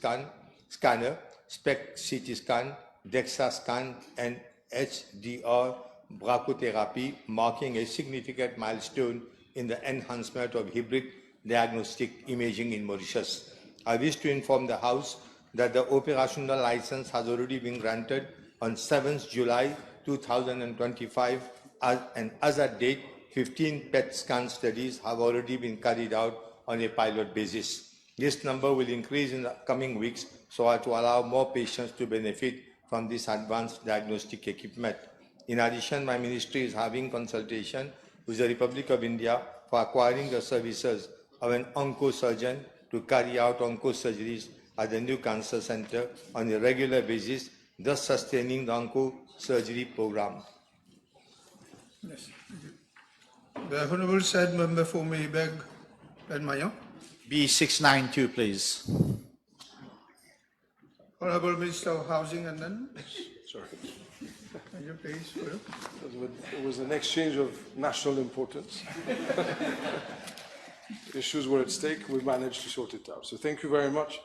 scanner, SPECT CT scan, DEXA scan and HDR brachytherapy, marking a significant milestone in the enhancement of hybrid diagnostic imaging in Mauritius. I wish to inform the House that the operational license has already been granted on 7th July 2025, and as at date, 15 PET scan studies have already been carried out on a pilot basis. This number will increase in the coming weeks so as to allow more patients to benefit from this advanced diagnostic equipment. In addition, my ministry is having consultation with the Republic of India for acquiring the services of an oncosurgeon to carry out oncosurgeries at the new cancer center on a regular basis, thus sustaining the oncosurgery program. Yes. The Honourable said member for Mayberg and Mayan. B692, please. Honourable Minister of Housing and then. Sorry. Can you please? It was an exchange of national importance. Issues were at stake, we managed to sort it out. So thank you very much.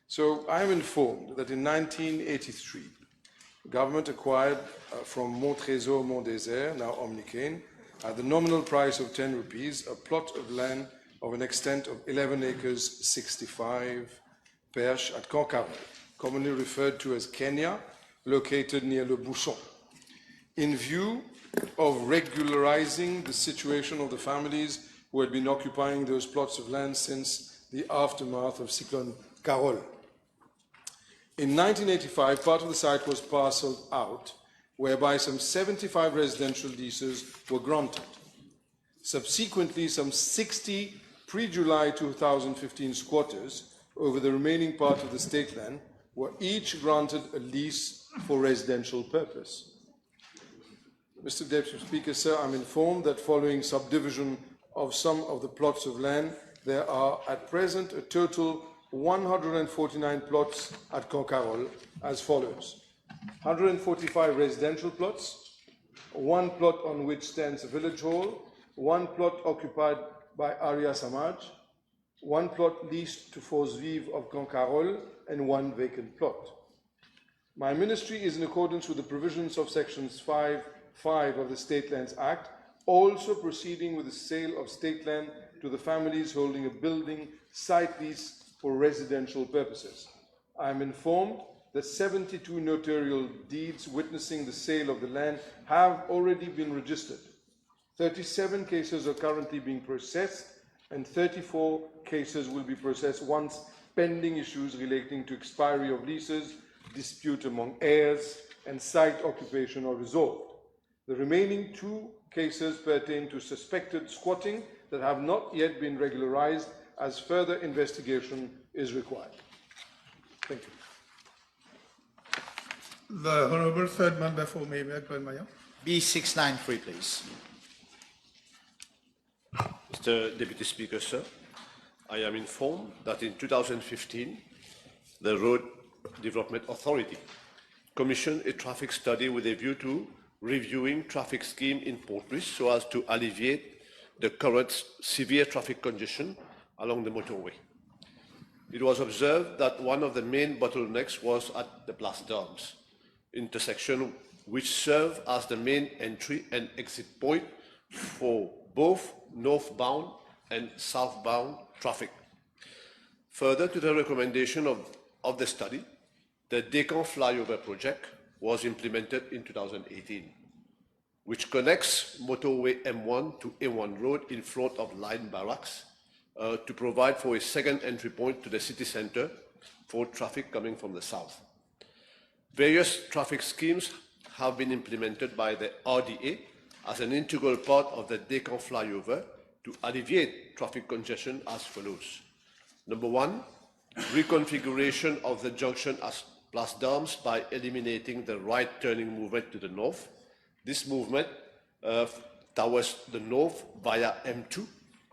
So I am informed that in 1983, the government acquired from Mont Trésor Mont Désert, now Omnicane, at the nominal price of 10 rupees, a plot of land of an extent of 11 acres, 65 perches at Concarneau, commonly referred to as Kenya, located near Le Bouchon, in view of regularizing the situation of the families who had been occupying those plots of land since the aftermath of Cyclone Carole. In 1985, part of the site was parceled out, whereby some 75 residential leases were granted. Subsequently, some 60 pre-July 2015 squatters over the remaining part of the state land were each granted a lease for residential purpose. Mr. Deputy Speaker, sir, I'm informed that following subdivision of some of the plots of land, there are at present a total 149 plots at Concarneau as follows: 145 residential plots, 1 plot on which stands a village hall, 1 plot occupied by Arya Samaj, one plot leased to Force Vive of Grand Carol, and one vacant plot. My ministry is in accordance with the provisions of sections 5.5 of the State Lands Act, also proceeding with the sale of state land to the families holding a building site lease for residential purposes. I am informed that 72 notarial deeds witnessing the sale of the land have already been registered. 37 cases are currently being processed, and 34 cases will be processed once pending issues relating to expiry of leases, dispute among heirs, and site occupation are resolved. The remaining 2 cases pertain to suspected squatting that have not yet been regularized, as further investigation is required. Thank you. The Honourable Third Member for Mayberg-Glenmire. B693, please. Mr. Deputy Speaker, sir, I am informed that in 2015, the Road Development Authority commissioned a traffic study with a view to reviewing traffic scheme in Portrush so as to alleviate the current severe traffic congestion along the motorway. It was observed that one of the main bottlenecks was at the Place d'Armes intersection, which served as the main entry and exit point for both northbound and southbound traffic. Further to the recommendation of the study, the Descamps flyover project was implemented in 2018, which connects motorway M1 to A1 Road in front of Line Barracks to provide for a second entry point to the city centre for traffic coming from the south. Various traffic schemes have been implemented by the RDA as an integral part of the Descamps flyover to alleviate traffic congestion as follows. Number 1, reconfiguration of the junction as Place d'Armes by eliminating the right turning movement to the north. This movement towards the north via M2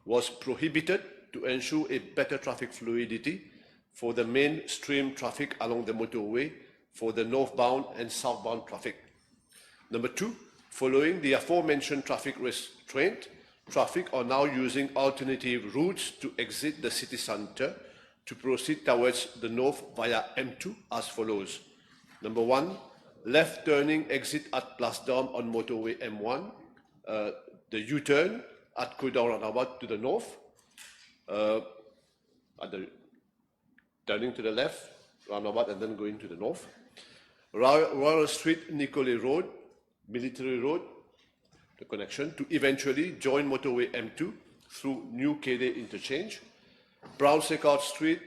was prohibited to ensure a better traffic fluidity for the mainstream traffic along the motorway for the northbound and southbound traffic. Number 2, following the aforementioned traffic restraint, traffic are now using alternative routes to exit the city centre to proceed towards the north via M2 as follows. Number 1, left turning exit at Place d'Armes on motorway M1, the U-turn at Kodar Roundabout to the north, turning to the left, roundabout and then going to the north. Royal Street, Nicolet Road, Military Road, the connection to eventually join motorway M2 through New Quai interchange. Brown-Séquard Street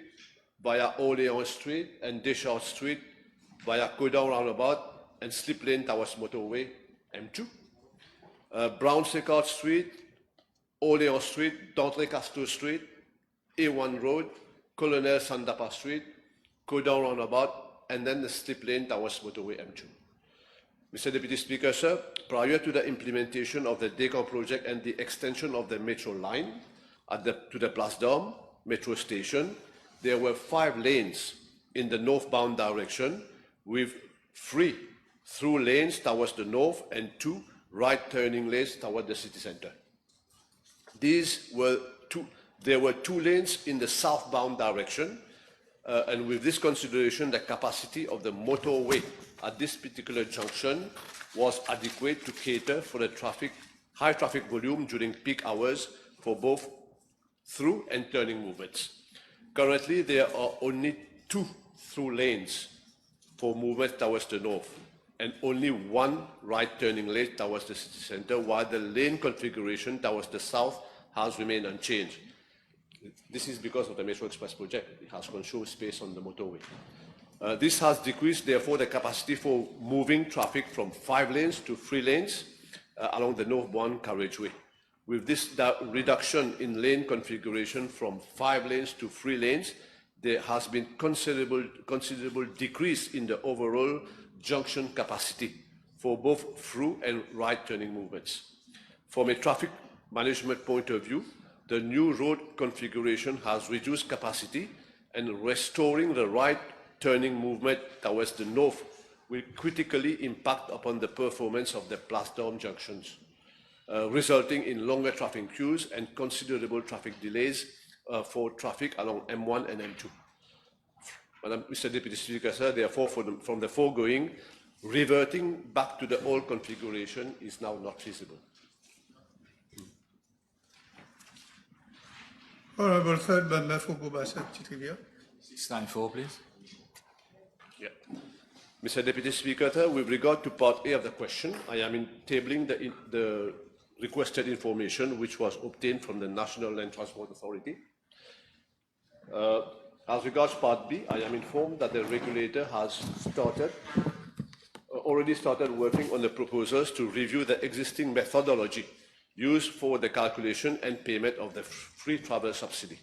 via Orléans Street and Deschamps Street via Kodar Roundabout and Slip Lane towards motorway M2. Brown-Séquard Street, Orléans Street, D'Entrée Castor Street, A1 Road, Colonel Sandapa Street, Kodar Roundabout, and then the Slip Lane towards motorway M2. Mr. Deputy Speaker, sir, prior to the implementation of the Descamps project and the extension of the metro line to the Place d'Armes metro station, there were 5 lanes in the northbound direction with 3 through lanes towards the north and 2 right turning lanes toward the city centre. There were 2 lanes in the southbound direction, and with this consideration, the capacity of the motorway at this particular junction was adequate to cater for the high traffic volume during peak hours for both through and turning movements. Currently, there are only 2 through lanes for movement towards the north and only 1 right turning lane towards the city centre, while the lane configuration towards the south has remained unchanged. This is because of the Metro Express project. It has consumed space on the motorway. This has decreased, therefore, the capacity for moving traffic from 5 lanes to 3 lanes along the northbound carriageway. With this reduction in lane configuration from 5 lanes to 3 lanes, there has been considerable decrease in the overall junction capacity for both through and right turning movements. From a traffic management point of view, the new road configuration has reduced capacity, and restoring the right turning movement towards the north will critically impact upon the performance of the Place d'Armes junctions, resulting in longer traffic queues and considerable traffic delays for traffic along M1 and M2. Mr. Deputy Speaker, sir, therefore, from the foregoing, reverting back to the old configuration is now not feasible. Honourable Third Member for Gobasa Chitrivia. 694, please. Yeah. Mr. Deputy Speaker, sir, with regard to part A of the question, I am tabling the requested information which was obtained from the National Land Transport Authority. As regards part B, I am informed that the regulator has already started working on the proposals to review the existing methodology used for the calculation and payment of the free travel subsidy.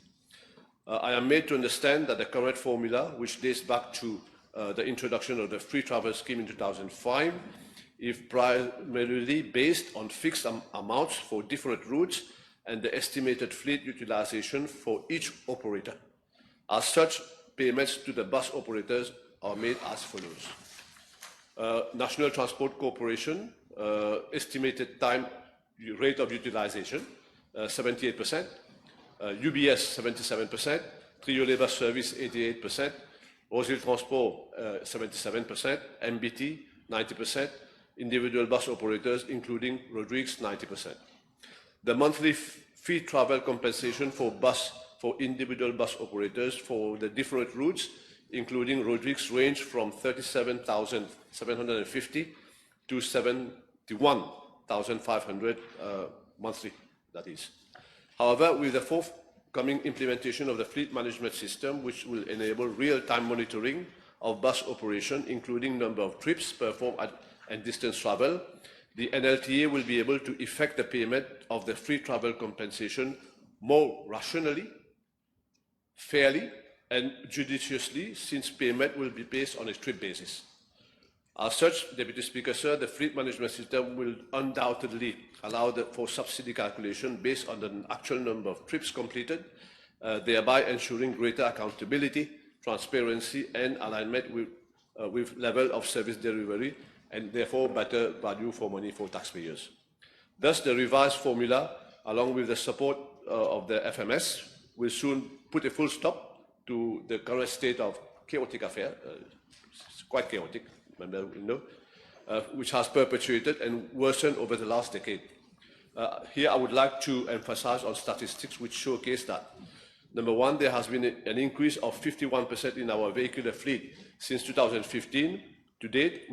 I am made to understand that the current formula, which dates back to the introduction of the free travel scheme in 2005, is primarily based on fixed amounts for different routes and the estimated fleet utilization for each operator. As such, payments to the bus operators are made as follows. National Transport Corporation, estimated time rate of utilization, 78%, UBS, 77%, Triolet Bus Service, 88%, Rosil Transport, 77%, MBT, 90%, individual bus operators, including Rodrigues, 90%. The monthly fee travel compensation for individual bus operators for the different routes, including Rodrigues, range from 37,750 to 71,500 monthly, that is. However, with the forthcoming implementation of the fleet management system, which will enable real-time monitoring of bus operation, including number of trips performed and distance travel, the NLTA will be able to effect the payment of the free travel compensation more rationally, fairly, and judiciously, since payment will be based on a trip basis. As such, Deputy Speaker, sir, the fleet management system will undoubtedly allow for subsidy calculation based on the actual number of trips completed, thereby ensuring greater accountability, transparency, and alignment with level of service delivery, and therefore better value for money for taxpayers. Thus, the revised formula, along with the support of the FMS, will soon put a full stop to the current state of chaotic affair, it's quite chaotic, which has perpetuated and worsened over the last decade. Here I would like to emphasize on statistics which showcase that. Number one, there has been an increase of 51% in our vehicular fleet since 2015 to date,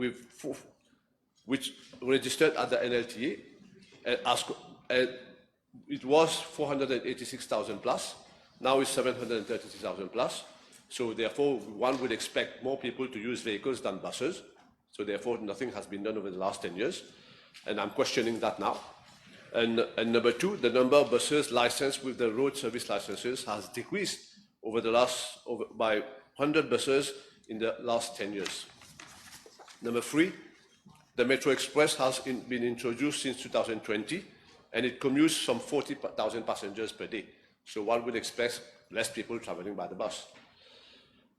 which registered at the NLTA. It was 486,000 plus, now it's 733,000 plus. So therefore, one would expect more people to use vehicles than buses. So therefore, nothing has been done over the last 10 years. And I'm questioning that now. And number two, the number of buses licensed with the road service licenses has decreased by 100 buses in the last 10 years. Number three, the Metro Express has been introduced since 2020, and it commutes some 40,000 passengers per day. So one would expect less people traveling by the bus.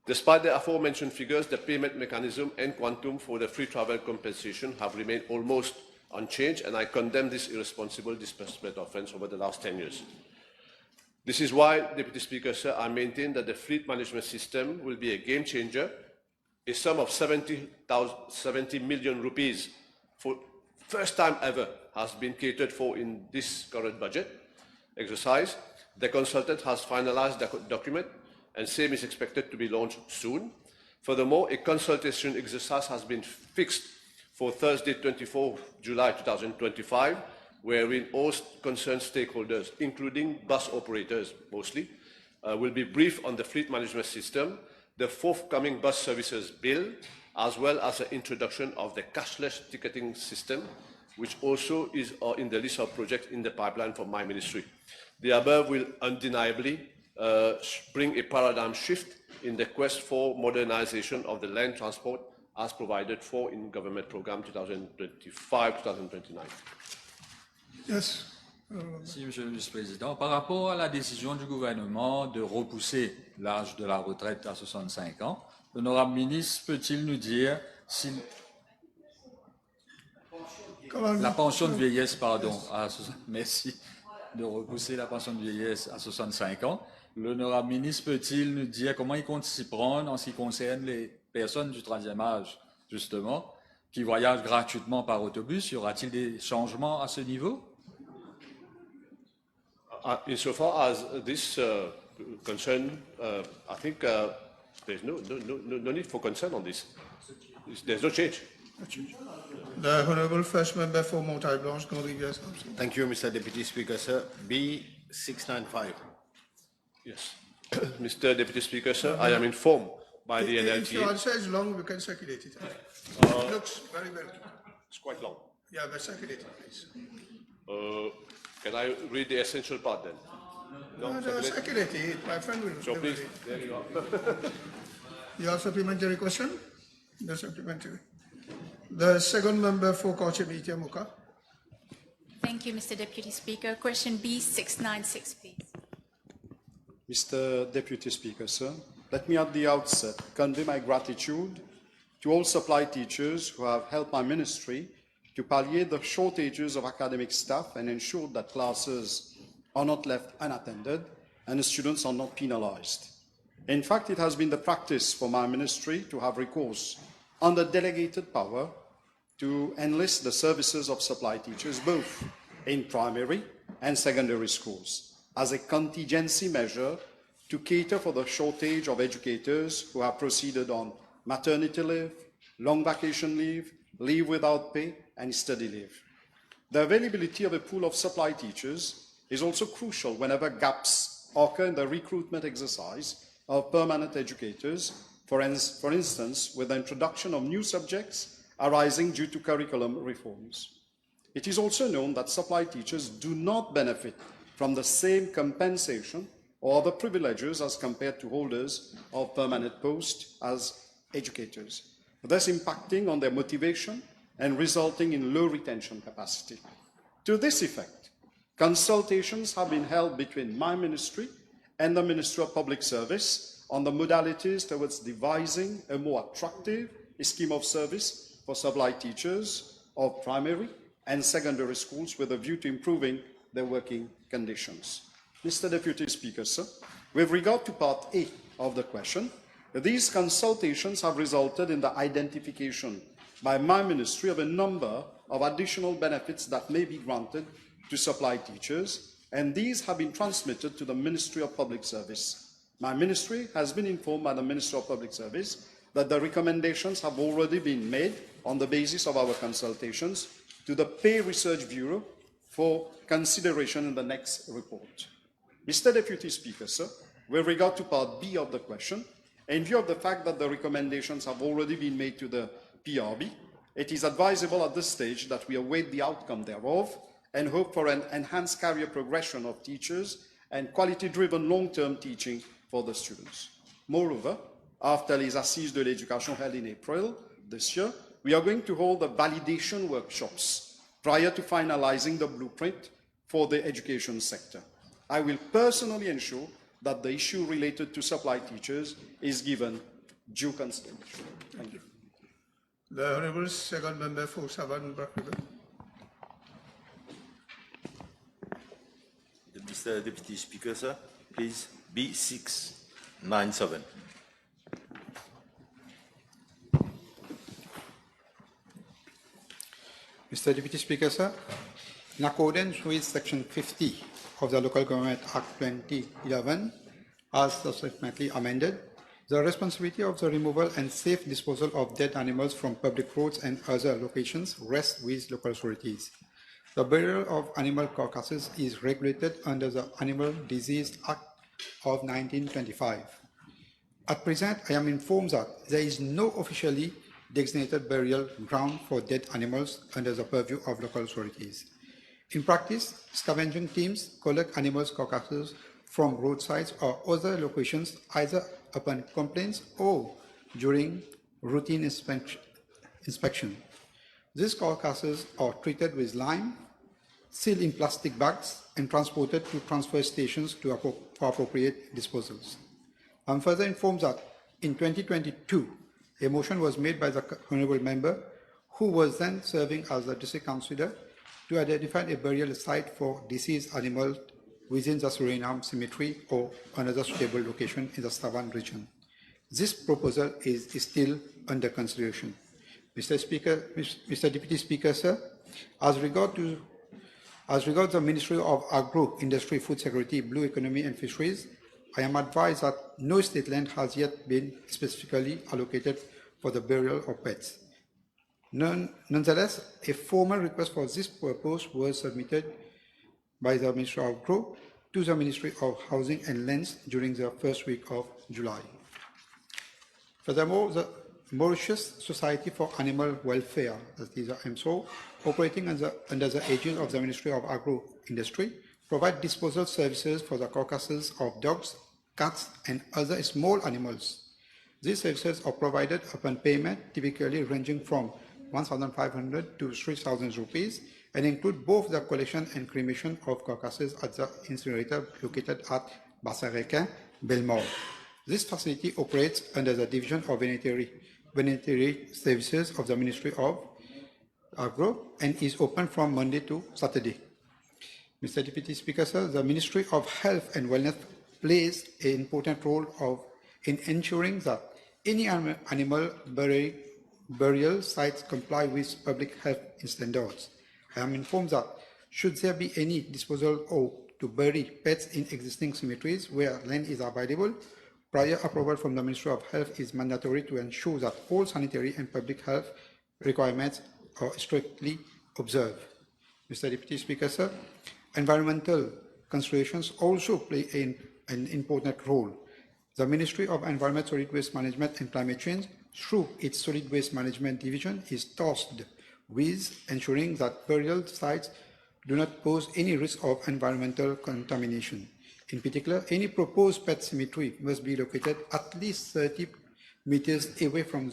Despite the aforementioned figures, the payment mechanism and quantum for the free travel compensation have remained almost unchanged, and I condemn this irresponsible disbursement offence over the last 10 years. This is why, Deputy Speaker, sir, I maintain that the fleet management system will be a game changer. A sum of 70 million rupees for first time ever has been catered for in this current budget exercise. The consultant has finalized the document, and same is expected to be launched soon. Furthermore, a consultation exercise has been fixed for Thursday, 24 July 2025, wherein all concerned stakeholders, including bus operators mostly, will be briefed on the fleet management system, the forthcoming bus services bill, as well as the introduction of the cashless ticketing system, which also is in the list of projects in the pipeline for my ministry. The above will undeniably bring a paradigm shift in the quest for modernization of the land transport as provided for in Government Programme 2025-2029. Yes. Merci, Monsieur le Vice-président. Par rapport à la décision du gouvernement de repousser l'âge de la retraite à 65 ans, l'honorable ministre peut-il nous dire si la pension de vieillesse, pardon, merci, de repousser la pension de vieillesse à 65 ans, L'honorable ministre peut-il nous dire comment il compte s'y prendre en ce qui concerne les personnes du troisième âge, justement, qui voyagent gratuitement par autobus? Y aura-t-il des changements à ce niveau? Insofar as this concern, I think there's no need for concern on this. There's no change. The Honourable First Member for Montaille Blanche, Gondry-Vieux. Thank you, Mr. Deputy Speaker, sir. B695. Yes. Mr. Deputy Speaker, sir, I am informed by the If your NLT. answer is long, we can circulate it. It looks very well. It's quite long. Yeah, but circulate it, please. Can I read the essential part then? No, circulate? circulate it. My friend will. So will please, read it. there you are. You have supplementary question? No supplementary. The second member for Kochimiti Muka. Thank you, Mr. Deputy Speaker. Question B696, please. Mr. Deputy Speaker, sir, let me at the outset convey my gratitude to all supply teachers who have helped my ministry to palliate the shortages of academic staff and ensure that classes are not left unattended and the students are not penalized. In fact, it has been the practice for my ministry to have recourse under delegated power to enlist the services of supply teachers both in primary and secondary schools as a contingency measure to cater for the shortage of educators who have proceeded on maternity leave, long vacation leave, leave without pay, and study leave. The availability of a pool of supply teachers is also crucial whenever gaps occur in the recruitment exercise of permanent educators, for instance, with the introduction of new subjects arising due to curriculum reforms. It is also known that supply teachers do not benefit from the same compensation or other privileges as compared to holders of permanent posts as educators, thus impacting on their motivation and resulting in low retention capacity. To this effect, consultations have been held between my ministry and the Ministry of Public Service on the modalities towards devising a more attractive scheme of service for supply teachers of primary and secondary schools with a view to improving their working conditions. Mr. Deputy Speaker, sir, with regard to part A of the question, these consultations have resulted in the identification by my ministry of a number of additional benefits that may be granted to supply teachers, and these have been transmitted to the Ministry of Public Service. My ministry has been informed by the Ministry of Public Service that the recommendations have already been made on the basis of our consultations to the Pay Research Bureau for consideration in the next report. Mr. Deputy Speaker, sir, with regard to part B of the question, in view of the fact that the recommendations have already been made to the PRB, it is advisable at this stage that we await the outcome thereof and hope for an enhanced career progression of teachers and quality-driven long-term teaching for the students. Moreover, after les Assises de l'Éducation held in April this year, we are going to hold the validation workshops prior to finalizing the blueprint for the education sector. I will personally ensure that the issue related to supply teachers is given due consideration. Thank you. The Honourable Second Member for Savannah. Mr. Deputy Speaker, sir, please, B697. Mr. Deputy Speaker, sir, in accordance with Section 50 of the Local Government Act 2011, as subsequently amended, the responsibility of the removal and safe disposal of dead animals from public roads and other locations rests with local authorities. The burial of animal carcasses is regulated under the Animal Disease Act of 1925. At present, I am informed that there is no officially designated burial ground for dead animals under the purview of local authorities. In practice, scavenging teams collect animals' carcasses from roadsides or other locations either upon complaints or during routine inspection. These carcasses are treated with lime, sealed in plastic bags, and transported to transfer stations for appropriate disposals. I'm further informed that in 2022, a motion was made by the Honourable Member, who was then serving as the District Councillor, to identify a burial site for deceased animals within the Suriname Cemetery or another suitable location in the Savan region. This proposal is still under consideration. Mr. Deputy Speaker, sir, as regards the Ministry of Agro, Industry, Food Security, Blue Economy and Fisheries, I am advised that no state land has yet been specifically allocated for the burial of pets. Nonetheless, a formal request for this purpose was submitted by the Ministry of Agro to the Ministry of Housing and Lands during the first week of July. Furthermore, the Mauritius Society for Animal Welfare, that is the MSO, operating under the aegis of the Ministry of Agro-Industry, provide disposal services for the carcasses of dogs, cats, and other small animals. These services are provided upon payment, typically ranging from 1,500 to 3,000 rupees, and include both the collection and cremation of carcasses at the incinerator located at Bassarequin, Belmore. This facility operates under the Division of Veterinary Services of the Ministry of Agro and is open from Monday to Saturday. Mr. Deputy Speaker, sir, the Ministry of Health and Wellness plays an important role in ensuring that any animal burial sites comply with public health standards. I am informed that should there be any disposal or to bury pets in existing cemeteries where land is available, prior approval from the Ministry of Health is mandatory to ensure that all sanitary and public health requirements are strictly observed. Mr. Deputy Speaker, sir, environmental considerations also play an important role. The Ministry of Environment, Solid Waste Management and Climate Change, through its Solid Waste Management Division, is tasked with ensuring that burial sites do not pose any risk of environmental contamination. In particular, any proposed pet cemetery must be located at least 30 meters away from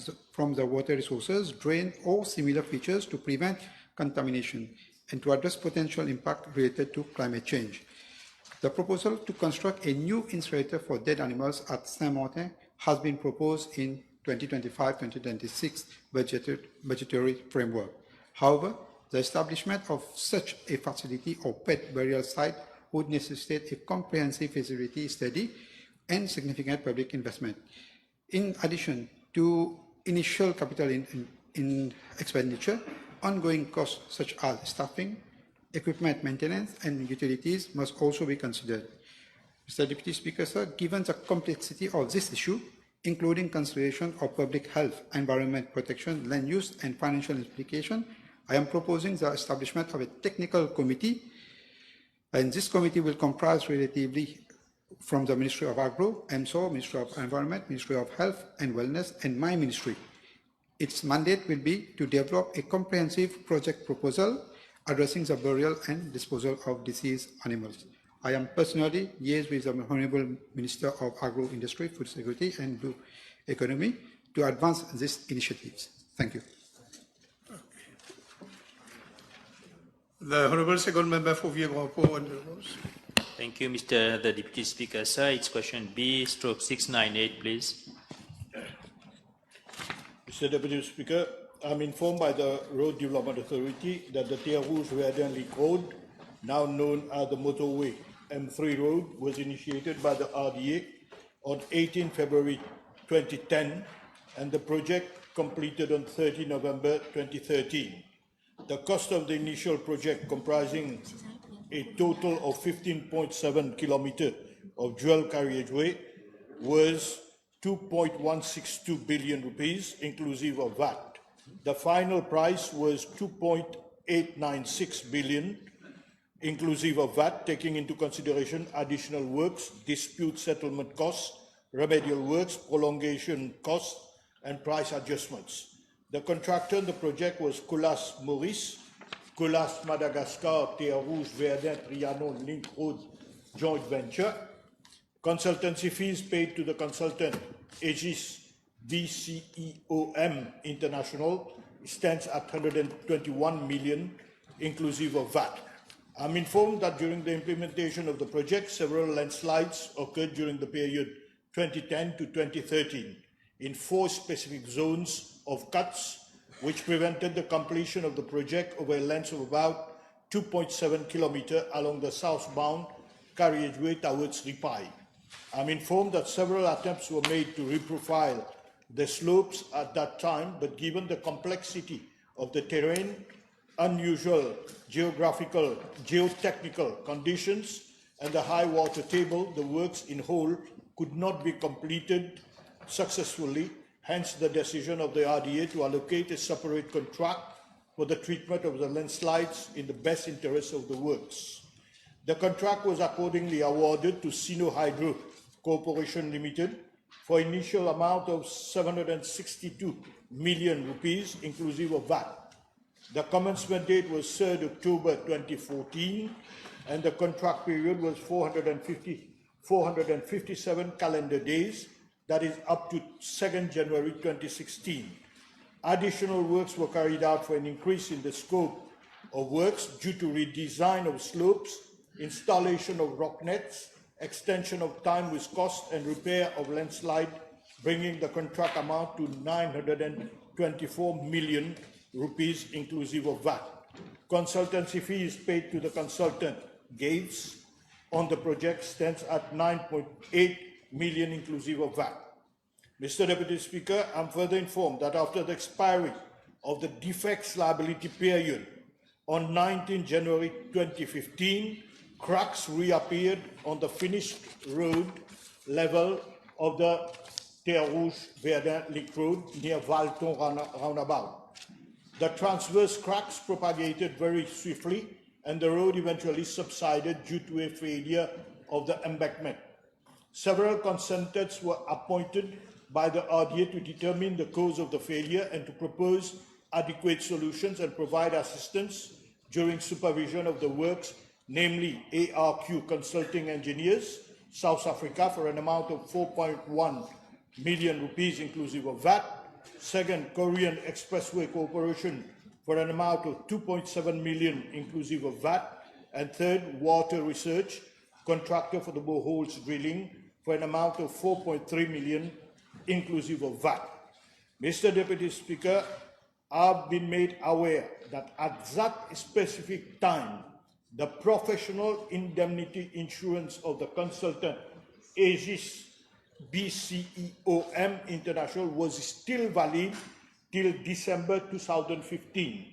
the water resources, drain, or similar features to prevent contamination and to address potential impact related to climate change. The proposal to construct a new incinerator for dead animals at Saint-Martin has been proposed in 2025-2026 budgetary framework. However, the establishment of such a facility or pet burial site would necessitate a comprehensive feasibility study and significant public investment. In addition to initial capital in expenditure, ongoing costs such as staffing, equipment maintenance, and utilities must also be considered. Mr. Deputy Speaker, sir, given the complexity of this issue, including consideration of public health, environment protection, land use, and financial implication, I am proposing the establishment of a technical committee, and this committee will comprise relatively from the Ministry of Agro, MSO, Ministry of Environment, Ministry of Health and Wellness, and my ministry. Its mandate will be to develop a comprehensive project proposal addressing the burial and disposal of deceased animals. I am personally liaised with the Honourable Minister of Agro Industry, Food Security and Blue Economy to advance these initiatives. Thank you. The Honourable Second Member for Vieux-Grand-Port and Rose. Thank you, Mr. the Deputy Speaker. Sir, it's question B/698, please. Mr. Deputy Speaker, I'm informed by the Road Development Authority that the Terre Rouge-Verdun Link Road, now known as the motorway M3 Road, was initiated by the RDA on 18 February 2010 and the project completed on 30 November 2013. The cost of the initial project, comprising a total of 15.7 kilometers of dual carriageway, was 2.162 billion rupees, inclusive of VAT. The final price was 2.896 billion, inclusive of VAT, taking into consideration additional works, dispute settlement costs, remedial works, prolongation costs, and price adjustments. The contractor on the project was Colas Maurice, Colas Madagascar, Terre Rouge, Verdun, Trianon, Link Road joint venture. Consultancy fees paid to the consultant Aegis DCEOM International stands at 121 million, inclusive of VAT. I'm informed that during the implementation of the project, several landslides occurred during the period 2010 to 2013 in 4 specific zones of cuts, which prevented the completion of the project over a length of about 2.7 kilometers along the southbound carriageway towards Ripai. I'm informed that several attempts were made to reprofile the slopes at that time, but given the complexity of the terrain, unusual geotechnical conditions, and the high water table, the works in whole could not be completed successfully, hence the decision of the RDA to allocate a separate contract for the treatment of the landslides in the best interest of the works. The contract was accordingly awarded to Sino Hydro Corporation Limited for initial amount of 762 million rupees, inclusive of VAT. The commencement date was 3rd October 2014, and the contract period was 457 calendar days, that is up to 2nd January 2016. Additional works were carried out for an increase in the scope of works due to redesign of slopes, installation of rock nets, extension of time with cost, and repair of landslide, bringing the contract amount to 924 million rupees inclusive of VAT. Consultancy fees paid to the consultant Gates on the project stands at 9.8 million inclusive of VAT. Mr. Deputy Speaker, I'm further informed that after the expiry of the defects liability period on 19 January 2015, cracks reappeared on the finished road level of the Terre Rouge-Verdun Link Road near Valton roundabout. The transverse cracks propagated very swiftly, and the road eventually subsided due to a failure of the embankment. Several consultants were appointed by the RDA to determine the cause of the failure and to propose adequate solutions and provide assistance during supervision of the works, namely ARQ Consulting Engineers, South Africa, for an amount of 4.1 million rupees inclusive of VAT. Second, Korean Expressway Corporation for an amount of 2.7 million inclusive of VAT. And third, Water Research, contractor for the boreholes drilling, for an amount of 4.3 million inclusive of VAT. Mr. Deputy Speaker, I've been made aware that at that specific time, the professional indemnity insurance of the consultant Aegis BCEOM International was still valid till December 2015.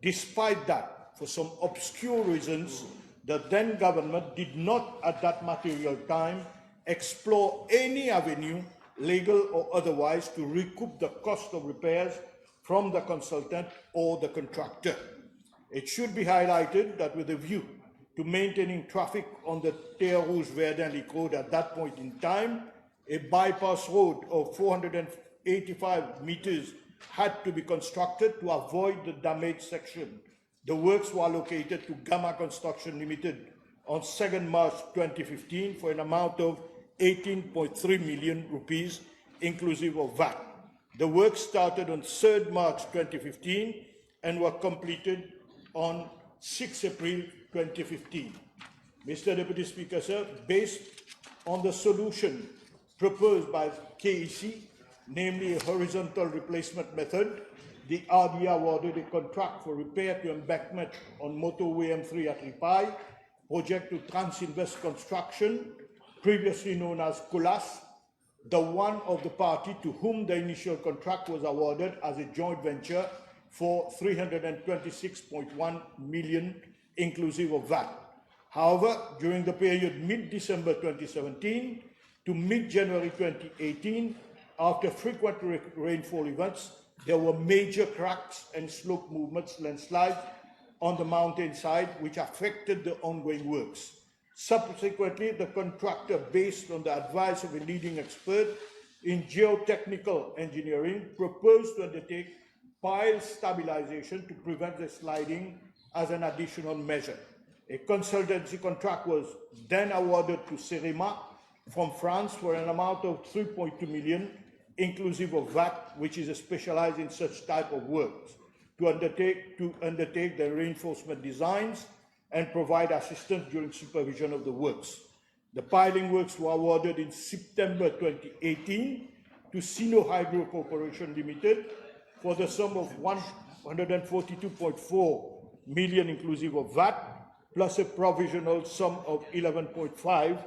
Despite that, for some obscure reasons, the then government did not at that material time explore any avenue, legal or otherwise, to recoup the cost of repairs from the consultant or the contractor. It should be highlighted that with a view to maintaining traffic on the Terre Rouge-Verdun Link Road at that point in time, a bypass road of 485 meters had to be constructed to avoid the damaged section. The works were allocated to Gamma Construction Limited on 2nd March 2015 for an amount of 18.3 million rupees inclusive of VAT. The work started on 3rd March 2015 and were completed on 6 April 2015. Mr. Deputy Speaker, sir, based on the solution proposed by KEC, namely a horizontal replacement method, the RDA awarded a contract for repair to embankment on motorway M3 at Ripai, project to Transinvest Construction, previously known as COLAS, the one of the party to whom the initial contract was awarded as a joint venture for 326.1 million inclusive of VAT. However, during the period mid-December 2017 to mid-January 2018, after frequent rainfall events, there were major cracks and slope movements, landslides on the mountainside, which affected the ongoing works. Subsequently, the contractor, based on the advice of a leading expert in geotechnical engineering, proposed to undertake pile stabilization to prevent the sliding as an additional measure. A consultancy contract was then awarded to Cerema from France for an amount of 3.2 million, inclusive of VAT, which is specialized in such type of works, to undertake the reinforcement designs and provide assistance during supervision of the works. The piling works were awarded in September 2018 to Sino Hydro Corporation Limited for the sum of 142.4 million inclusive of VAT, plus a provisional sum of 11.5,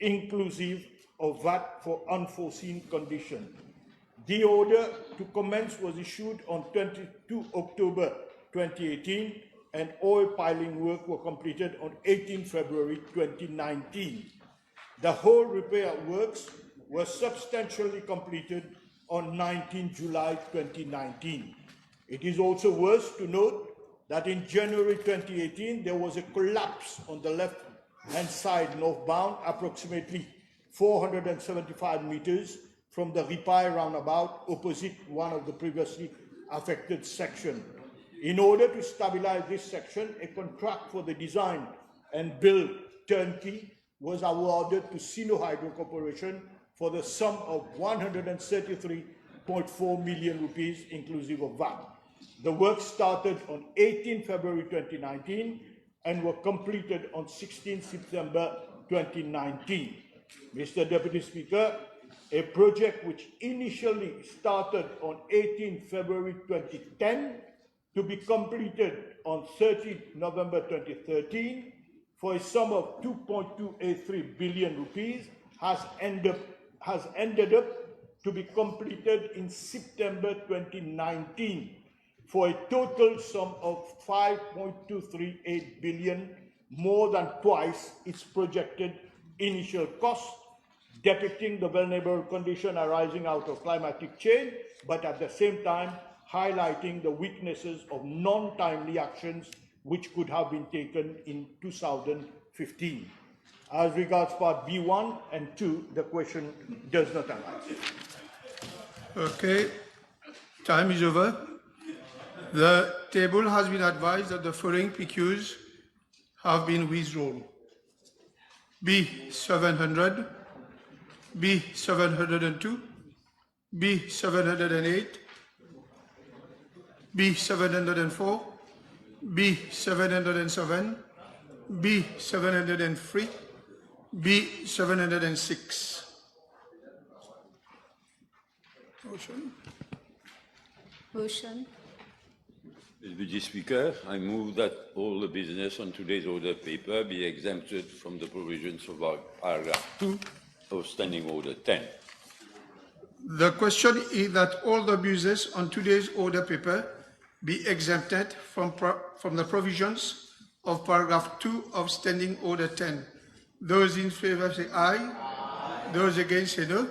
inclusive of VAT for unforeseen conditions. The order to commence was issued on 22 October 2018, and oil piling work were completed on 18 February 2019. The whole repair works were substantially completed on 19 July 2019. It is also worth to note that in January 2018, there was a collapse on the left-hand side northbound, approximately 475 meters from the Ripai roundabout opposite one of the previously affected sections. In order to stabilize this section, a contract for the design and build turnkey was awarded to Sino Hydro Corporation for the sum of 133.4 million rupees, inclusive of VAT. The work started on 18 February 2019 and were completed on 16 September 2019. Mr. Deputy Speaker, a project which initially started on 18 February 2010 to be completed on 30 November 2013 for a sum of 2.283 billion rupees has ended up to be completed in September 2019 for a total sum of 5.238 billion, more than twice its projected initial cost, depicting the vulnerable condition arising out of climatic change, but at the same time highlighting the weaknesses of non-timely actions which could have been taken in 2015. As regards part B1 and 2, the question does not arise. Okay, time is over. The table has been advised that the following PQs have been withdrawn. B700, B702, B708, B704, B707, B703, B706. Motion. Motion. Deputy Speaker, I move that all the business on today's order paper be exempted from the provisions of paragraph 2 of Standing Order 10. The question is that all the business on today's order paper be exempted from the provisions of paragraph 2 of Standing Order 10. Those in favor say aye. Aye. Those against say no.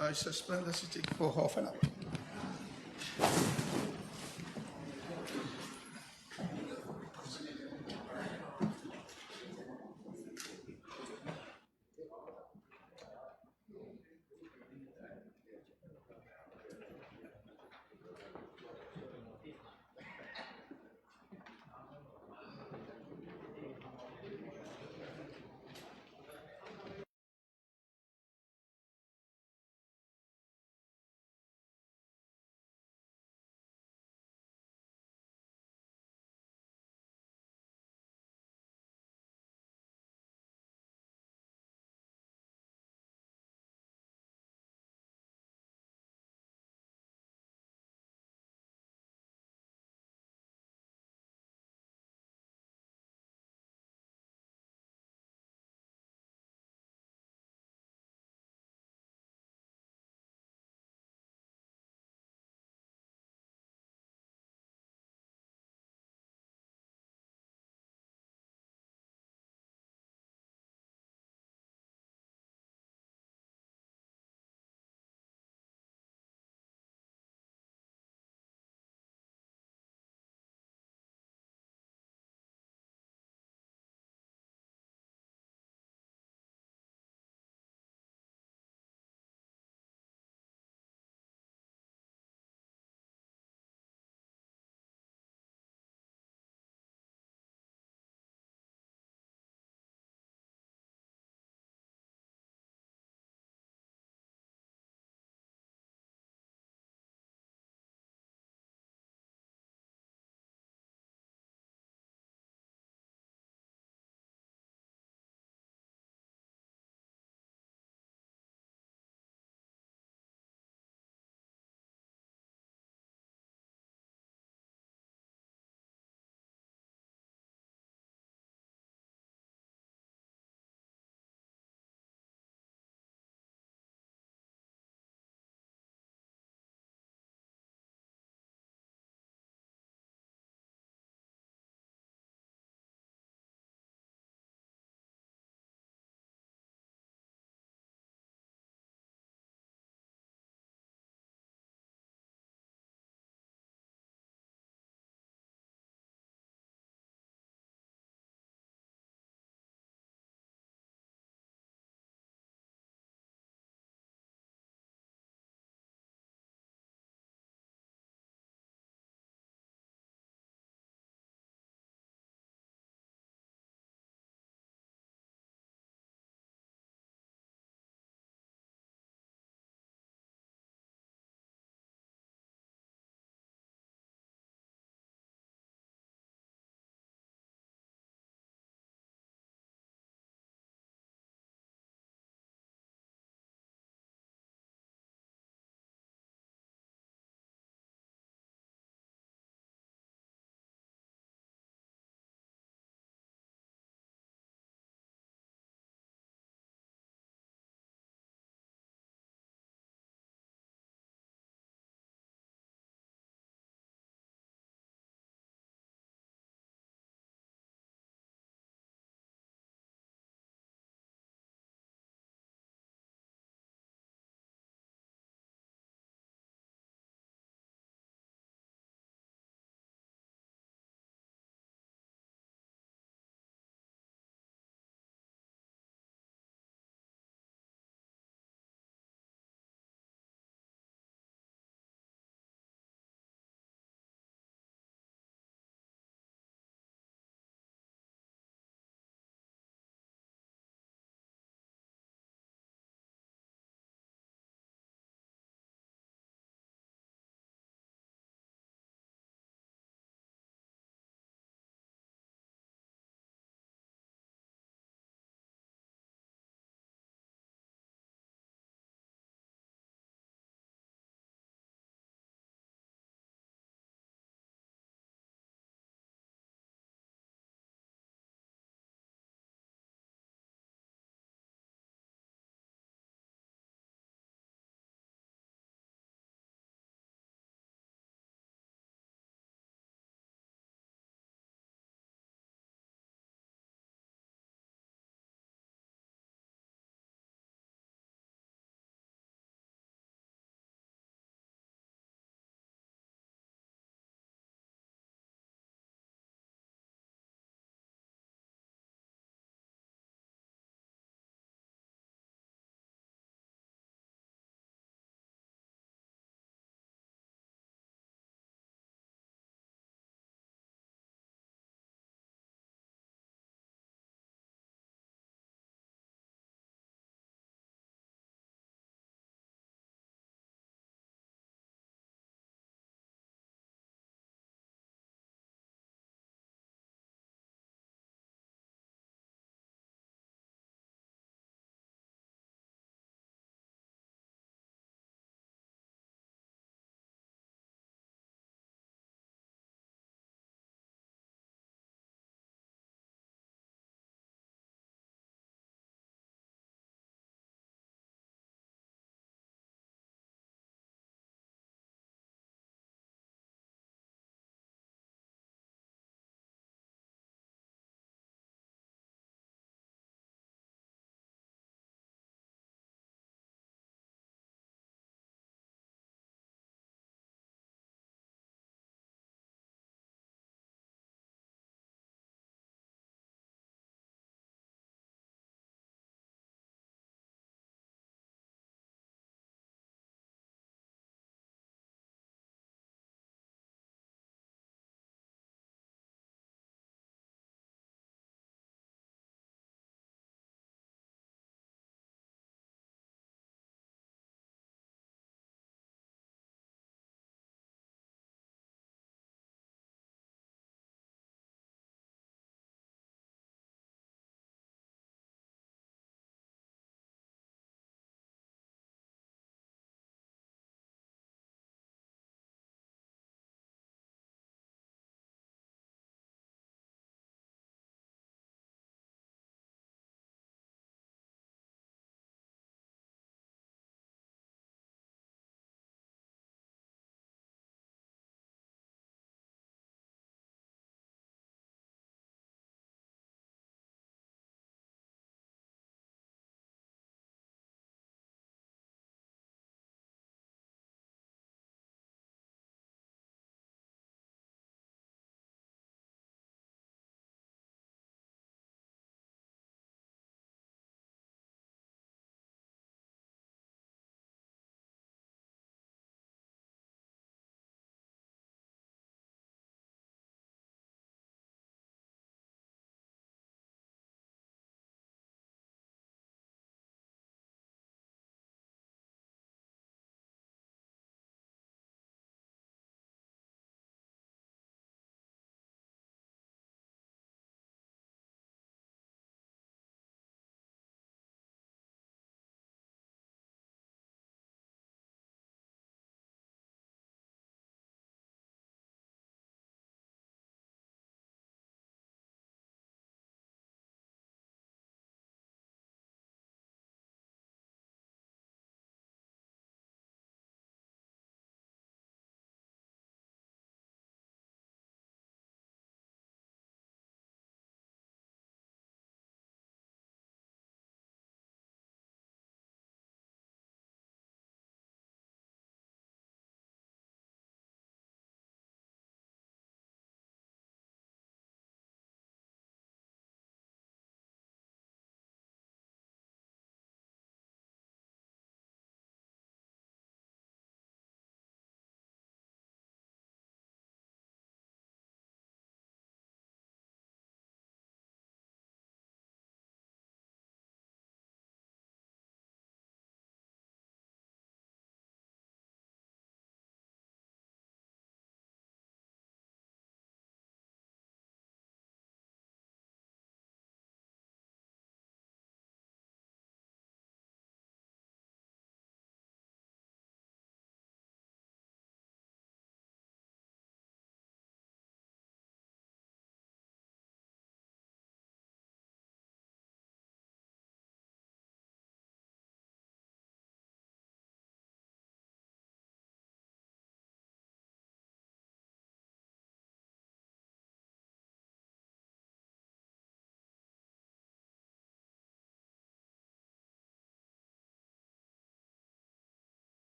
I suspend the sitting for half an hour.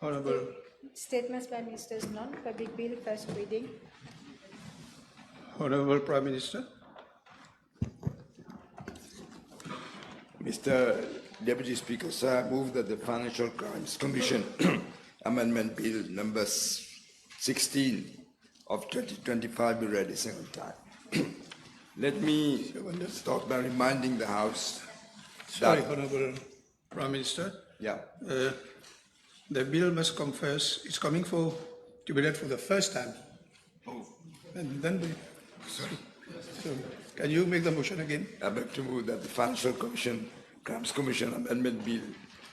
Honorable. Statements by ministers none. Public bill first reading. Honorable Prime Minister. Mr. Deputy Speaker, sir, I move that the Financial Crimes Commission Amendment Bill number 16 of 2025 be read a second time. Let me start by reminding the House Sorry, that... Honorable Prime Minister. Yeah. The bill must come first. It's coming to be read for the first time. Oh. And then we... Sorry. So, can you make the motion again? I beg to move that the Financial Crimes Commission Amendment Bill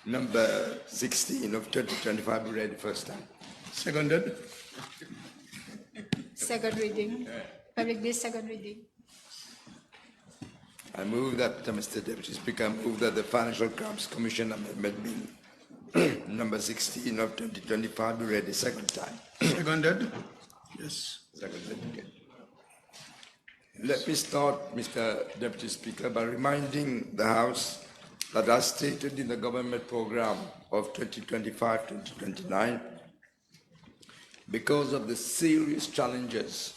number 16 of 2025 be read the first time. Seconded. Second reading. Public bill, second reading. I move that, Mr. Deputy Speaker, I move that the Financial Crimes Commission Amendment Bill number 16 of 2025 be read the second time. Seconded. Yes. Seconded again. Let me start, Mr. Deputy Speaker, by reminding the House that as stated in the government program of 2025-2029, because of the serious challenges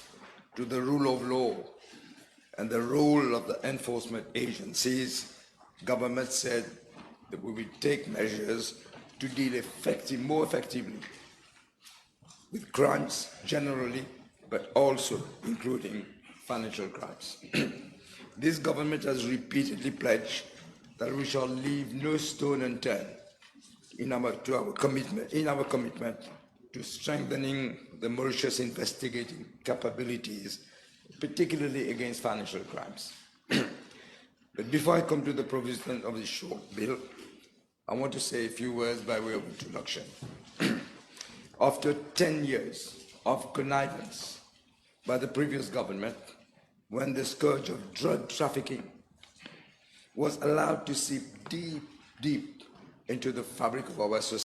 to the rule of law and the role of the enforcement agencies, government said that we will take measures to deal more effectively with crimes generally, but also including financial crimes. This government has repeatedly pledged that we shall leave no stone unturned in our commitment to strengthening the Mauritius investigating capabilities, particularly against financial crimes. But before I come to the provision of this short bill, I want to say a few words by way of introduction. After 10 years of connivance by the previous government, when the scourge of drug trafficking was allowed to seep deep into the fabric of our society,